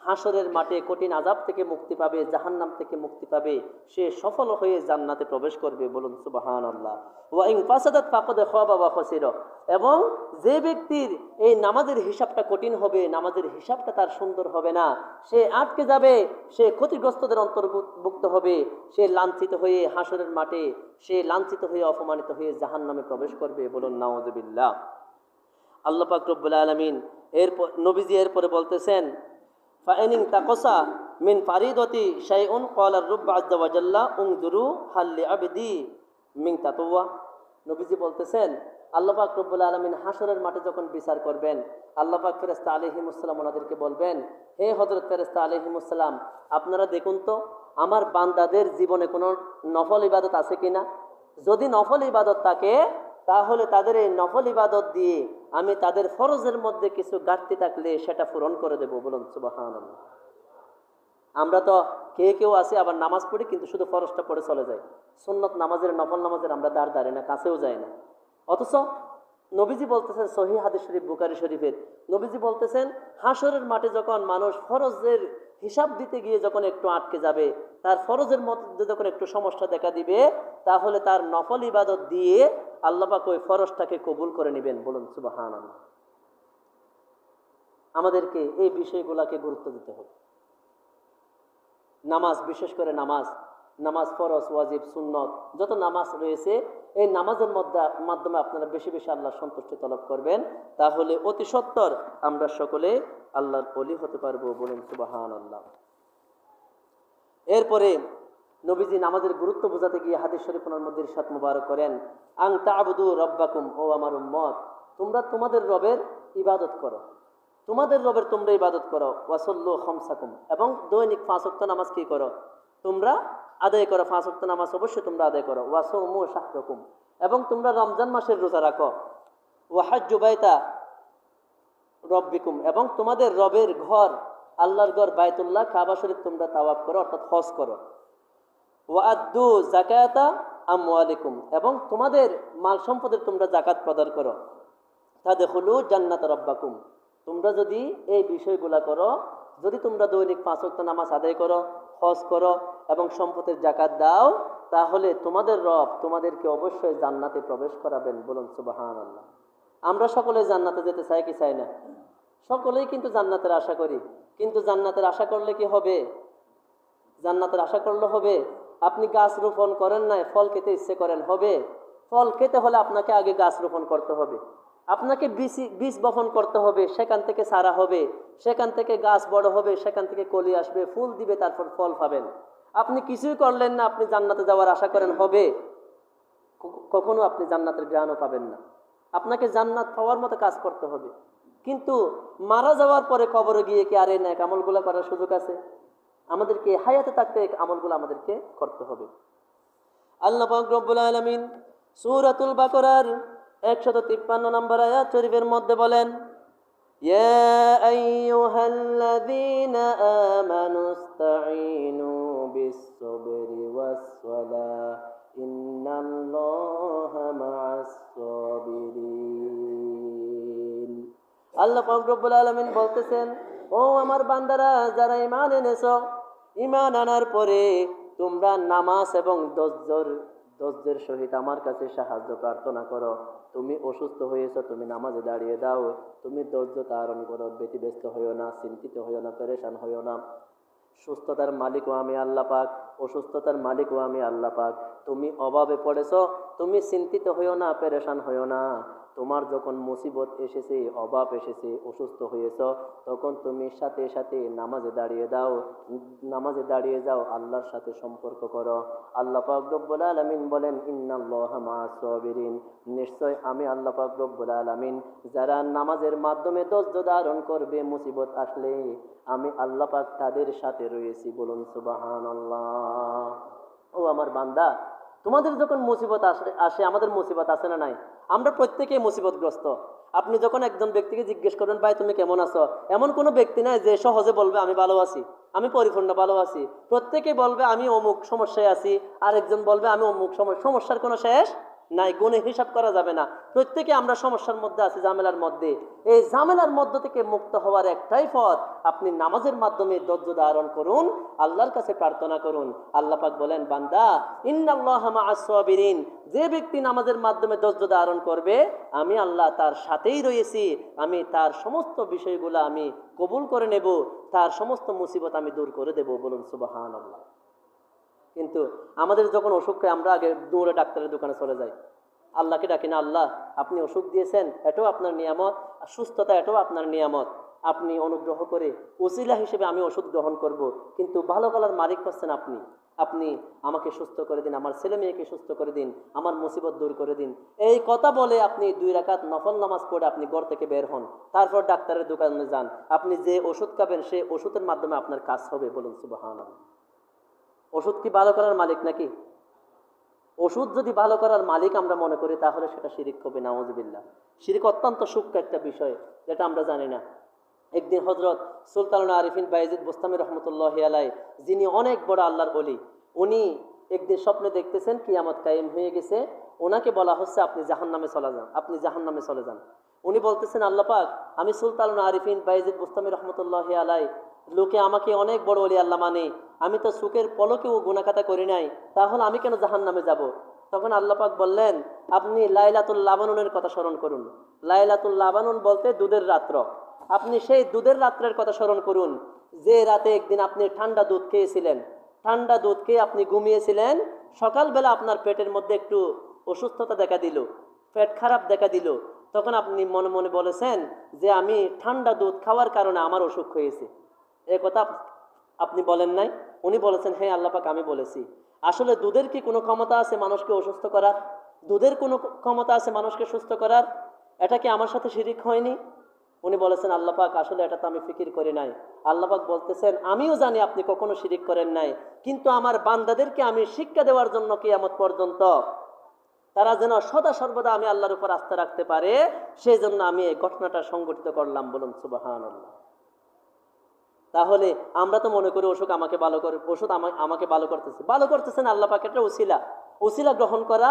হাসরের মাঠে কঠিন আযাব থেকে মুক্তি পাবে, জাহান্নাম থেকে মুক্তি পাবে, সে সফল হয়ে জান্নাতে প্রবেশ করবে। বলুন সুবহানাল্লাহ। ওয়া ইন ফাসাদাত ফাকাদ খাবা ওয়া খাসিরা, এবং যে ব্যক্তির এই নামাজের হিসাবটা কঠিন হবে, নামাজের হিসাবটা তার সুন্দর হবে না, সে আটকে যাবে, সে ক্ষতিগ্রস্তদের অন্তর্ভুক্ত হবে, সে লাঞ্ছিত হয়ে হাসরের মাঠে, সে লাঞ্ছিত হয়ে অপমানিত হয়ে জাহান্নামে প্রবেশ করবে। বলুন নাউযুবিল্লাহ। আল্লাহ পাক রব্বুল আলামিন এরপর নবীজি এরপরে বলতেছেন, ফাইনিং তাকসা মিন ফারিদতি শাইউন ক্বালা রাব্বু আযজা ওয়া জাল্লা উনজুরু হাল লিআবদি মিন তাতওয়া। নবীজি বলতেছেন, আল্লাহ পাক রব্বুল আলামিন হাসরের মাঠে যখন বিচার করবেন, আল্লাহ পাক ফেরেশতা আলাইহিমুসসালাম ওনাদেরকে বলবেন, হে হযরত ফেরেশতা আলাইহিমুসসালাম, আপনারা দেখুন তো আমার বান্দাদের জীবনে কোনো নফল ইবাদত আছে কিনা। যদি নফল ইবাদত থাকে তাহলে তাদের এই নফল ইবাদত দিয়ে আমি তাদের ফরজের মধ্যে কিছু ঘাটতি থাকলে সেটা পূরণ করে দেব। বলুন সুবহানাল্লাহ। আমরা তো কেউ আছে আবার নামাজ পড়ি কিন্তু শুধু ফরজটা পড়ে চলে যায়, সুন্নত নামাজের নফল নামাজের আমরা দাঁড় না, কাছেও যায় না। অথচ নবীজি বলতেছেন সহিহ হাদিস শরীফ বুখারী শরীফের, নবীজি বলতেছেন হাসরের মাঠে যখন মানুষ ফরজের হিসাব দিতে গিয়ে যখন একটু আটকে যাবে, তার ফরজের মধ্যে যখন একটু সমস্যা দেখা দিবে, তাহলে তার নফল ইবাদত দিয়ে আল্লাহ পাক ওই ফরজটাকে কবুল করে নেবেন। বলুন সুবহানাল্লাহ। আমাদেরকে এই বিষয়গুলোকে গুরুত্ব দিতে হবে। নামাজ, বিশেষ করে নামাজ ফরজ, ওয়াজিব, সুন্নত যত নামাজ রয়েছে, এই নামাজের মাধ্যমে আপনারা বেশি বেশি আল্লাহর সন্তুষ্টি তলব করবেন, তাহলে অতি সত্বর আমরা সকলে আল্লাহর ওলি হতে পারবো। বলুন সুবহানাল্লাহ। এরপরে নবীজি নামাজের গুরুত্ব বোঝাতে গিয়ে হাদিস শরীফের মধ্যে ইরশাদ মুবারক করেন, আং তা'বুদু রাব্বাকুম, ও আমার উম্মত, তোমরা তোমাদের রবের ইবাদত করো, তোমাদের রবের তোমরা ইবাদত করো, ওয়াসাল্লু খামসাকুম, এবং দৈনিক 5 ওয়াক্ত নামাজ কি করো, তোমরা আদায় করো, 5 ওয়াক্ত নামাজ অবশ্যই তোমরা আদায় করো, ওয়াসুমু শাহরাকুম, এবং তোমরা রমজান মাসের রোজা রাখো, ওয়াহাজ্জু বাইতা রব্বিকুম, এবং তোমাদের রবের ঘর আল্লাহর ঘর বাইতুল্লাহ কাবা শরীফ তোমরা তাওয়াফ করো, অর্থাৎ হজ করো, ওয়াআদ্দু যাকাতা আমওয়ালিকুম, এবং তোমাদের মাল সম্পদের তোমরা যাকাত প্রদান করো, তাদখুলু জান্নাত রাব্বাকুম, তোমরা যদি এই বিষয়গুলা করো, যদি তোমরা দৈনিক 5 ওয়াক্ত নামাজ আদায় করো, হজ করো এবং সম্পদের যাকাত দাও, তাহলে তোমাদের রব তোমাদেরকে অবশ্যই জান্নাতে প্রবেশ করাবেন। বলুন সুবহানাল্লাহ। আমরা সকলে জান্নাতে যেতে চাই কি চাই না? সকলেই কিন্তু জান্নাতের আশা করি, কিন্তু জান্নাতের আশা করলে কি হবে? জান্নাতের আশা করলে হবে? আপনি গাছ রোপণ করেন নাই, ফল খেতে ইচ্ছে করেন, হবে? ফল খেতে হলে আপনাকে আগে গাছ রোপণ করতে হবে, আপনাকে বীজ বপন করতে হবে, সেখান থেকে চারা হবে, সেখান থেকে গাছ বড় হবে, সেখান থেকে কলি আসবে, ফুল দিবে, তারপর ফল পাবেন। আপনি কিছুই করলেন না, আপনি জান্নাতে যাওয়ার আশা করেন, হবে? কখনো আপনি জান্নাতের জ্ঞানও পাবেন না। আপনাকে জান্নাত পাওয়ার মতো কাজ করতে হবে। কিন্তু মারা যাওয়ার পরে কবরে গিয়ে কি আর এই নেক আমলগুলো করার সুযোগ আছে? আমাদেরকে হায়াতে থাকতে আমলগুলো আমাদেরকে করতে হবে। আল্লাহ পাক রব্বুল আলামিন সূরাতুল বাকারার 153 নম্বর আয়াত শরীফের মধ্যে বলেন, ইয়া আইয়ুহাল্লাযীনা আমানুস্তাঈনু বিস-সাবরি ওয়াস-সালাহ ইন্নাল্লাহা মা'আস-সাবিরিন। আল্লাহ পাক রব্বুল আলামিন বলতেছেন, ও আমার বান্দারা যারা ঈমান এনেছো, ঈমান আনার পরে তোমরা নামাজ এবং ধৈর্যের সহিত আমার কাছে সাহায্য প্রার্থনা করো। তুমি অসুস্থ হয়েছো, তুমি নামাজে দাঁড়িয়ে দাও, তুমি ধৈর্য ধারণ করো, ব্যতিব্যস্ত হইও না, চিন্তিত হইও না, পেরেশান হইও না। সুস্থতার মালিকও আমি আল্লাহ পাক, অসুস্থতার মালিকও আমি আল্লাহ পাক। তুমি অভাবে পড়েছো, তুমি চিন্তিত হইও না, পেরেশান হইও না। তোমার যখন মুসিবত এসেছে, অভাব এসেছে, অসুস্থ হয়েছ, তখন তুমি সাথে সাথে নামাজে দাঁড়িয়ে যাও, আল্লাহর সাথে সম্পর্ক করো। আল্লাহ পাক রব্বুল আলামিন বলেন, ইন্নাল্লাহা মা'আস-সাবিরিন, নিশ্চয় আমি আল্লাহ পাক রব্বুল আলামিন যারা নামাজের মাধ্যমে ধৈর্য ধারণ করবে, মুসিবত আসলে আমি আল্লাহ পাক তাদের সাথে রয়েছি। বলুন সুবহানাল্লাহ। ও আমার বান্দা, তোমাদের যখন মুসিবত আসে, আমাদের মুসিবত আসে না নাই? আমরা প্রত্যেকেই মুসিবতগ্রস্ত। আপনি যখন একজন ব্যক্তিকে জিজ্ঞেস করবেন, ভাই তুমি কেমন আছো, এমন কোনো ব্যক্তি নাই যে সহজে বলবে আমি ভালো আছি, আমি পরিপূর্ণ ভালো আছি। প্রত্যেকেই বলবে আমি অমুক সমস্যায় আছি, আরেকজন বলবে আমি অমুক সমস্যার কোনো শেষ নাই, গুণে হিসাব করা যাবে না। প্রত্যেকে আমরা সমস্যার মধ্যে আছি, ঝামেলার মধ্যে। এই ঝামেলার মধ্য থেকে মুক্ত হওয়ার একটাই পথ, আপনি নামাজের মাধ্যমে ধৈর্য ধারণ করুন, আল্লাহর কাছে প্রার্থনা করুন। আল্লাহ পাক বলেন, বান্দা ইন্নাল্লাহা মা'আস-সাবিরিন, যে ব্যক্তি নামাজের মাধ্যমে ধৈর্য ধারণ করবে, আমি আল্লাহ তার সাথেই রয়েছি, আমি তার সমস্ত বিষয়গুলো আমি কবুল করে নেব, তার সমস্ত মুসিবত আমি দূর করে দেব। বলুন সুবহানাল্লাহ। কিন্তু আমাদের যখন অসুখ হয়, আমরা আগে দৌড়ে ডাক্তারের দোকানে চলে যাই, আল্লাহকে ডাকি না, আল্লাহ আপনি অসুখ দিয়েছেন, এটাও আপনার নিয়ামত, আর সুস্থতা এটাও আপনার নিয়ামত, আপনি অনুগ্রহ করে ওসিলা হিসেবে আমি ওষুধ গ্রহণ করব, কিন্তু ভালো করার মালিক হচ্ছেন আপনি। আপনি আমাকে সুস্থ করে দিন, আমার ছেলে মেয়েকে সুস্থ করে দিন, আমার মুসিবত দূর করে দিন। এই কথা বলে আপনি 2 রাকাত নফল নামাজ পড়ে আপনি ঘর থেকে বের হন, তারপর ডাক্তারের দোকানে যান, আপনি যে ওষুধ খাবেন সেই ওষুধের মাধ্যমে আপনার কাজ হবে। বলুন সুবহানাল্লাহ। ওষুধ কি ভালো করার মালিক নাকি? ওষুধ যদি ভালো করার মালিক আমরা মনে করি তাহলে সেটা শিরিক হবে, নাউযুবিল্লাহ। শিরিক অত্যন্ত সূক্ষ্ম একটা বিষয়, যেটা আমরা জানি না। একদিন হযরত সুলতানুল আরিফিন বায়েজিদ বুস্তামি রহমতুল্লাহি আলাইহি, যিনি অনেক বড় আল্লাহর ওলি, উনি একদিন স্বপ্নে দেখতেছেন কিয়ামত কায়েম হয়ে গেছে। ওনাকে বলা হচ্ছে আপনি জাহান্নামে চলে যান, আপনি জাহান্নামে চলে যান। উনি বলতেছেন, আল্লাহ পাক, আমি সুলতানুল আরিফিন বায়েজিদ বুস্তামি রহমতুল্লাহি আলাইহি, লোকে আমাকে অনেক বড় ওলি আল্লাহ মানে, আমি তো চোখের পলকেও গুনাহখাতা করি নাই, তাহলে আমি কেন জাহান্নামে যাব? তখন আল্লাহ পাক বললেন, আপনি লাইলাতুল লাবানুনের কথা স্মরণ করুন। লাইলাতুল লাবানুন বলতে দুধের রাত্র। আপনি সেই দুধের রাত্রের কথা স্মরণ করুন, যে রাতে একদিন আপনি ঠান্ডা দুধ খেয়েছিলেন, ঠান্ডা দুধ খেয়ে আপনি ঘুমিয়েছিলেন। সকালবেলা আপনার পেটের মধ্যে একটু অসুস্থতা দেখা দিল, পেট খারাপ দেখা দিল। তখন আপনি মনে মনে বলেছেন যে আমি ঠান্ডা দুধ খাওয়ার কারণে আমার অসুখ হয়েছে। এ কথা আপনি বলেন নাই? উনি বলেছেন, হ্যাঁ আল্লাহ পাক আমি বলেছি। আসলে দুধের কি কোনো ক্ষমতা আছে মানুষকে অসুস্থ করার? দুধের কোনো ক্ষমতা আছে মানুষকে সুস্থ করার? এটা কি আমার সাথে শিরিক হয়নি? উনি বলেছেন, আল্লাহ পাক আসলে এটা তো আমি ফিকির করি নাই। আল্লাহ পাক বলতেছেন, আমিও জানি আপনি কখনো শিরিক করেন নাই, কিন্তু আমার বান্দাদেরকে আমি শিক্ষা দেওয়ার জন্য কিয়ামত পর্যন্ত তারা যেন সদা সর্বদা আমি আল্লাহর উপর আস্থা রাখতে পারে, সেই জন্য আমি এই ঘটনাটা সংঘটিত করলাম। বলুন সুবহানাল্লাহ। তাহলে আমরা তো মনে করি ওষুধ আমাকে ভালো করে, ওষুধ আমাকে ভালো করতেছেন আল্লাহ পাক। এটা উসিলা গ্রহণ করা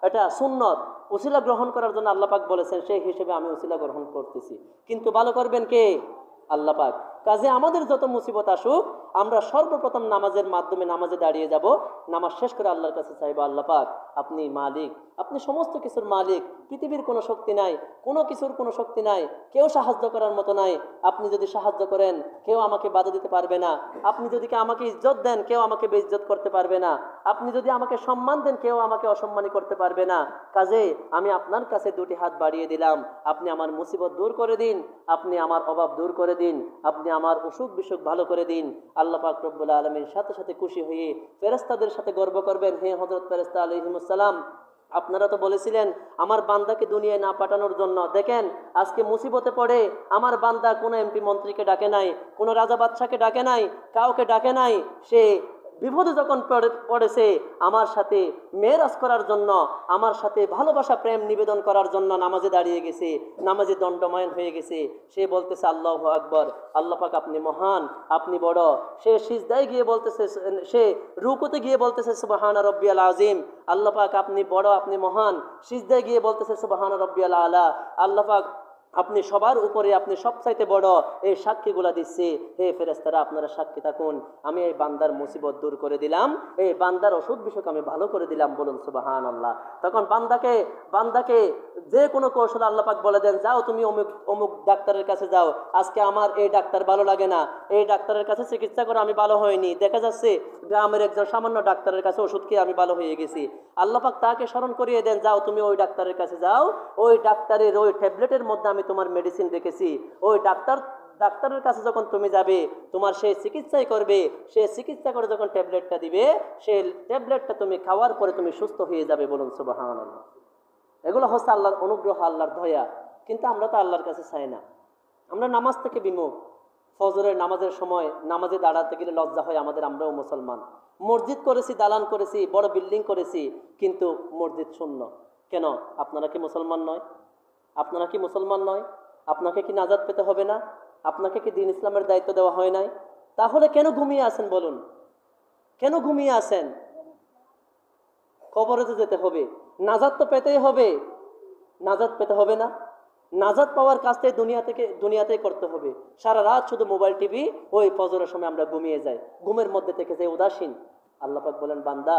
এটা সুন্নত। উসিলা গ্রহণ করার জন্য আল্লাহ পাক বলেছেন, সেই হিসেবে আমি উসিলা গ্রহণ করতেছি, কিন্তু ভালো করবেন কে? আল্লাহ পাক। কাজে আমাদের যত মুসিবত আসুক, আমরা সর্বপ্রথম নামাজের মাধ্যমে নামাজে দাঁড়িয়ে যাব, নামাজ শেষ করে আল্লাহর কাছে চাইবো, আল্লাহ পাক আপনি মালিক, আপনি সমস্ত কিছুর মালিক, পৃথিবীর কোনো শক্তি নাই, কোনো কিছুর কোনো শক্তি নাই, কেউ সাহায্য করার মতো নাই। আপনি যদি সাহায্য করেন কেউ আমাকে বাধা দিতে পারবে না, আপনি যদি আমাকে ইজ্জত দেন কেউ আমাকে বেইজ্জত করতে পারবে না, আপনি যদি আমাকে সম্মান দেন কেউ আমাকে অসম্মানী করতে পারবে না। কাজে আমি আপনার কাছে 2টি হাত বাড়িয়ে দিলাম, আপনি আমার মুসিবত দূর করে দিন, আপনি আমার অভাব দূর করে দিন, আপনি আমার অসুখ বিসুখ ভালো করে দিন। আল্লাহ পাক রব্বুল আলামিন সাথে সাথে খুশি হয়ে ফেরেশতাদের সাথে গর্ব করবেন, হে হযরত ফেরেশতা আলাইহিমুস সালাম, আপনারা তো বলেছিলেন আমার বান্দাকে দুনিয়ায় না পাঠানোর জন্য। দেখেন আজকে মুসিবতে পড়ে আমার বান্দা কোনো এমপি মন্ত্রীকে ডাকে নাই, কোনো রাজা বাদশাকে ডাকে নাই, কাউকে ডাকে নাই। সে বিপদে যখন পড়েছে আমার সাথে মেরাজ করার জন্য, আমার সাথে ভালোবাসা প্রেম নিবেদন করার জন্য নামাজে দাঁড়িয়ে গেছে, নামাজে দণ্ডময়ন হয়ে গেছে। সে বলতেছে আল্লাহু আকবার, আল্লাহ পাক আপনি মহান, আপনি বড়। সে সিজদায় গিয়ে বলতেছে, সে রুকুতে গিয়ে বলতেছে সুবহানা রাব্বিয়াল আযীম, আল্লাহ পাক আপনি বড়, আপনি মহান। সিজদায় গিয়ে বলতেছে সুবহানা রাব্বিয়াল আলা, আল্লাহ পাক আপনি সবার উপরে, আপনি সবচাইতে বড়। এই সাক্ষীগুলা দিচ্ছে, হে ফেরেশতারা আপনারা সাক্ষী থাকুন, আমি এই বান্দার মুসিবত দূর করে দিলাম, এই বান্দার অসুখ বিসুখ আমি ভালো করে দিলাম। বলুন সুবহানাল্লাহ। তখন বান্দাকে যে কোনো কৌশল আল্লাহ পাক বলে দেন, যাও তুমি অমুক ডাক্তারের কাছে যাও, আজকে আমার এই ডাক্তার ভালো লাগে না, এই ডাক্তারের কাছে চিকিৎসা করে আমি ভালো হয়নি, দেখা যাচ্ছে গ্রামের একজন সামান্য ডাক্তারের কাছে ওষুধ খেয়ে আমি ভালো হয়ে গেছি। আল্লাহ পাক তাকে স্মরণ করিয়ে দেন, যাও তুমি ওই ডাক্তারের কাছে যাও, ওই ডাক্তারের ওই ট্যাবলেটের মধ্যে আমি তোমার মেডিসিন রেখেছি, ওই ডাক্তারের কাছে যখন তুমি যাবে তোমার সেই চিকিৎসাই করবে, সে চিকিৎসা করে যখন ট্যাবলেটটা দিবে, সেই ট্যাবলেটটা তুমি খাওয়ার পরে তুমি সুস্থ হয়ে যাবে। বলুন সুবহানাল্লাহ। এগুলো হচ্ছে আল্লাহর অনুগ্রহ, আল্লাহর দয়া। কিন্তু আমরা তো আল্লাহর কাছে চাই না, আমরা নামাজ থেকে বিমুখ। ফজরের নামাজের সময় নামাজে দাঁড়াতে গেলে লজ্জা হয় আমাদের। আমরাও মুসলমান, মসজিদ করেছি, দালান করেছি, বড় বিল্ডিং করেছি, কিন্তু মসজিদ শূন্য। কেন? আপনারা কি মুসলমান নয়? আপনারা কি মুসলমান নয়? আপনাকে কি নাজাত পেতে হবে না? আপনাকে কি দ্বীন ইসলামের দায়িত্ব দেওয়া হয় নাই? তাহলে কেন ঘুমিয়ে আছেন বলুন? কেন ঘুমিয়ে আছেন? কবরে তো যেতে হবে, নাজাত তো পেতেই হবে। নাজাত পেতে হবে না? নাজাত পাওয়ার কাজটাই দুনিয়াতেই করতে হবে। সারা রাত শুধু মোবাইল টিভি, ওই ফজরের সময় আমরা ঘুমিয়ে যাই, ঘুমের মধ্যে থেকে যাই উদাসীন। আল্লাহ পাক বলেন, বান্দা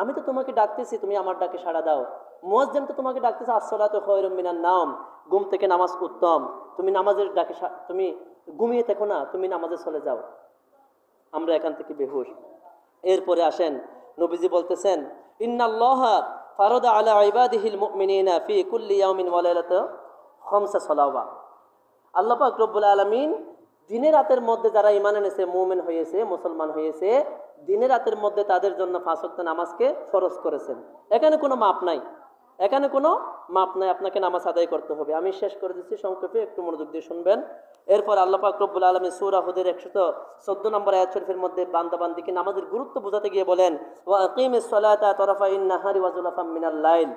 আমি তো তোমাকে ডাকতেছি, তুমি আমার ডাকে সাড়া দাও। মুয়াজ্জিন তো তোমাকে ডাকতেছে, আসসালাতু খায়রুম মিনান নাওম, ঘুম থেকে নামাজ উত্তম। তুমি নামাজের ডাকে, তুমি ঘুমিয়ে থেকো না, তুমি নামাজে চলে যাও। আমরা এখান থেকে বেহুশ। এরপরে আসেন, নবীজি বলতেছেন, ইন্নাল্লাহা ফারাদা আলা ইবাদিহিল মুমিনিনা ফি কুল্লি ইয়াউমিন ওয়া লাইলাতিন খামসা সালাওয়াত। আল্লাহ পাক রব্বুল আলামিন দিনের রাতের মধ্যে যারা ঈমান এনেছে, মুমিন হয়েছে, মুসলমান হয়েছে, দিনের রাতের মধ্যে তাদের জন্য 5 ওয়াক্ত নামাজকে ফরজ করেছেন। এখানে কোনো মাপ নাই, এখানে কোনো মাপ নাই, আপনাকে নামাজ আদায় করতে হবে। আমি শেষ করে দিচ্ছি সংক্ষেপে, একটু মনোযোগ দিয়ে শুনবেন। এরপর আল্লাহ পাক রব্বুল আলামিন সূরা হুদের 114 নম্বর আয়াত শরীফের মধ্যে বান্দাবান্দিকে নামাজের গুরুত্ব বোঝাতে গিয়ে বলেন, ওয়া আকিমিস সালাতা তারাফাইন নাহারি ওয়া যুলাফাম মিনাল লাইল।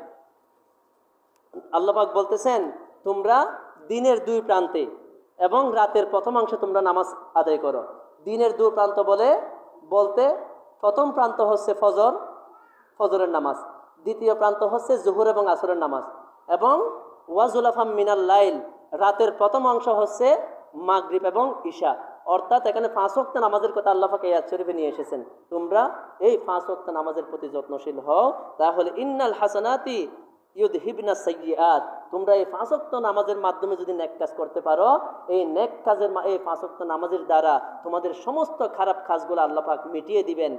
আল্লাহ পাক বলতেছেন, তোমরা দিনের দুই প্রান্তে এবং রাতের প্রথমাংশে তোমরা নামাজ আদায় করো। দিনের দুই প্রান্ত বলতে প্রথম প্রান্ত হচ্ছে ফজরের নামাজ, দ্বিতীয় প্রান্ত হচ্ছে জোহর এবং আসরের নামাজ, এবং ওয়াজুলাফাম মিনাল লাইল, রাতের প্রথম অংশ হচ্ছে মাগরিব এবং ঈশা। অর্থাৎ এখানে 5 ওয়াক্ত নামাজের কথা আল্লাহ পাক এই আয়াত শরীফে নিয়ে এসেছেন। তোমরা এই 5 ওয়াক্ত নামাজের প্রতি যত্নশীল হও, তাহলে ইন্নাল হাসানাতি ইউদহিবনা সাইয়্যাত। তোমরা এই 5 ওয়াক্ত নামাজের মাধ্যমে যদি নেক কাজ করতে পারো, এই নেক কাজের এই 5 ওয়াক্ত নামাজের দ্বারা তোমাদের সমস্ত খারাপ কাজগুলো আল্লাহ পাক মিটিয়ে দিবেন,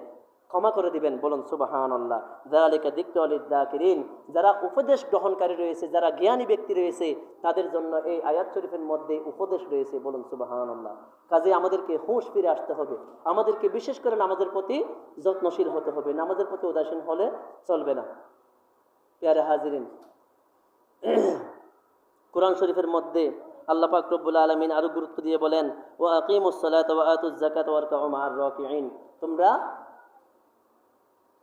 ক্ষমা করে দিবেন। বলুন সুবহানাল্লাহ। যালিকা যিকরা লিয-যাকিরিন। যারা উপদেশ গ্রহণকারী রয়েছে, যারা জ্ঞানী ব্যক্তি রয়েছে, তাদের জন্য এই আয়াত শরীফের মধ্যে উপদেশ রয়েছে। বলুন সুবহানাল্লাহ। কাজে আমাদেরকে হুঁশ ফিরে আসতে হবে, আমাদেরকে বিশেষ করে নামাজের প্রতি যত্নশীল হতে হবে, নামাজের প্রতি উদাসীন হলে চলবে না। প্যারে হাজিরিন, কোরআন শরীফের মধ্যে আল্লাহ পাক রব্বুল আলামিন আরো গুরুত্ব দিয়ে বলেন, ওয়া আকিমুস সালাতা ওয়া আতুজ যাকাতা ওয়ারকাউ মা'আর রাকিঈন। তোমরা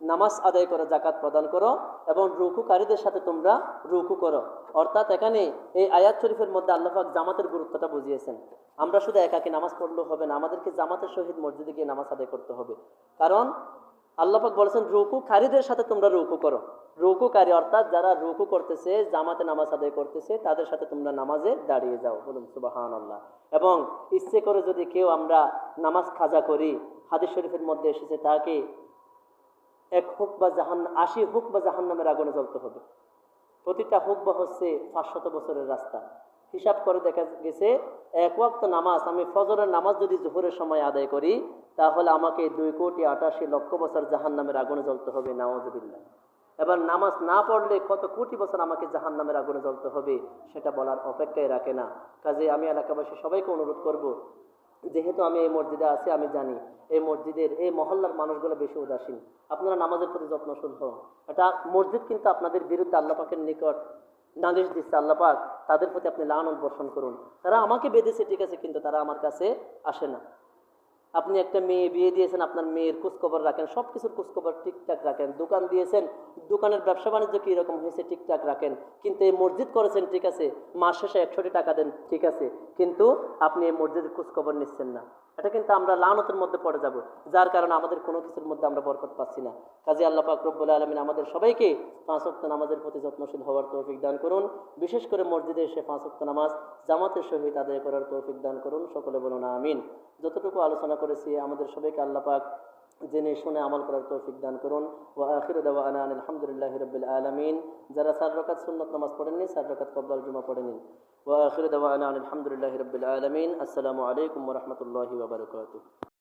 নামাজ আদায় করো, যাকাত প্রদান করো এবং রুকুকারীদের সাথে তোমরা রুকু করো। অর্থাৎ এখানে এই আয়াত শরীফের মধ্যে আল্লাহ পাক জামাতের গুরুত্বটা বুঝিয়েছেন। আমরা শুধু একাকী নামাজ পড়লেও হবে না, আমাদেরকে জামাতের সহিত মসজিদে গিয়ে নামাজ আদায় করতে হবে। কারণ আল্লাহ পাক বলেছেন, রুকুকারীদের সাথে তোমরা রুকু করো। রুকুকারী অর্থাৎ যারা রুকু করতেছে, জামাতে নামাজ আদায় করতেছে, তাদের সাথে তোমরা নামাজে দাঁড়িয়ে যাও। বলুন সুবহানাল্লাহ। এবং ইচ্ছে করে যদি কেউ আমরা নামাজ কাজা করি, হাদিস শরীফের মধ্যে এসেছে, তাকে 80 হুকবা জাহান্নামের আগুনে জ্বলতে হবে। প্রতিটা হুকবা হচ্ছে 500 বছরের রাস্তা। হিসাব করে দেখা গেছে, 1 ওয়াক্ত নামাজ, আমি ফজরের নামাজ যদি জোহরের সময় আদায় করি, তাহলে আমাকে 2,88,00,000 বছর জাহান্নামের আগুনে জ্বলতে হবে। নাউযুবিল্লাহ। এবার নামাজ না পড়লে কত কোটি বছর আমাকে জাহান্নামের আগুনে জ্বলতে হবে, সেটা বলার অপেক্ষায় রাখে না। কাজে আমি এলাকাবাসী সবাইকে অনুরোধ করব, যেহেতু আমি এই মসজিদে আছি, আমি জানি এই মসজিদের এই মহল্লার মানুষগুলো বেশি উদাসীন। আপনারা নামাজের প্রতি যত্নশীল হন। এটা মসজিদ কিন্তু আপনাদের বিরুদ্ধে আল্লাহ পাকের নিকট নালিশ দিচ্ছে। আল্লাহ পাক তাদের প্রতি আপনি লানত বর্ষণ করুন। তারা আমাকে বেঁধেছে ঠিক আছে, কিন্তু তারা আমার কাছে আসে না। আপনি একটা মেয়ে বিয়ে দিয়েছেন, আপনার মেয়ের খোঁজখবর রাখেন, সব কিছুর খোঁজখবর ঠিকঠাক রাখেন। দোকান দিয়েছেন, দোকানের ব্যবসা বাণিজ্য কীরকম হয়েছে ঠিকঠাক রাখেন। কিন্তু এই মসজিদ করেছেন ঠিক আছে, মাস শেষে 100 টাকা দেন ঠিক আছে, কিন্তু আপনি এই মসজিদের খোঁজখবর নিচ্ছেন না। এটা কিন্তু আমরা লানতের মধ্যে পড়ে যাব, যার কারণে আমাদের কোনো কিছুর মধ্যে আমরা বরকত পাচ্ছি না। কাজে আল্লাহ পাক রব্বুল আলামিন আমাদের সবাইকে 5 ওয়াক্ত নামাজের প্রতি যত্নশীল হওয়ার তৌফিক দান করুন। বিশেষ করে মসজিদে এসে 5 ওয়াক্ত নামাজ জামাতের সহিত আদায় করার তৌফিক দান করুন। সকলে বলুন আমিন। যতটুকু আলোচনা করেছি আমাদের সবাইকে আল্লাহ পাক জেনে শুনে আমল করার তৌফিক দান করুন। ওয়া আখিরু দাওয়ানা আলহামদুলিল্লাহি রাব্বিল আলামিন। যারা 4 রাকাত সুন্নাত নামাজ পড়েননি, 4 রাকাত ক্বাবলাল জুমা পড়ে নিন। ওয়া আখিরু দাওয়ানা আলহামদুলিল্লাহি রাব্বিল আলামিন। আসসালামু আলাইকুম ওয়া রাহমাতুল্লাহি ওয়া বারাকাতুহু।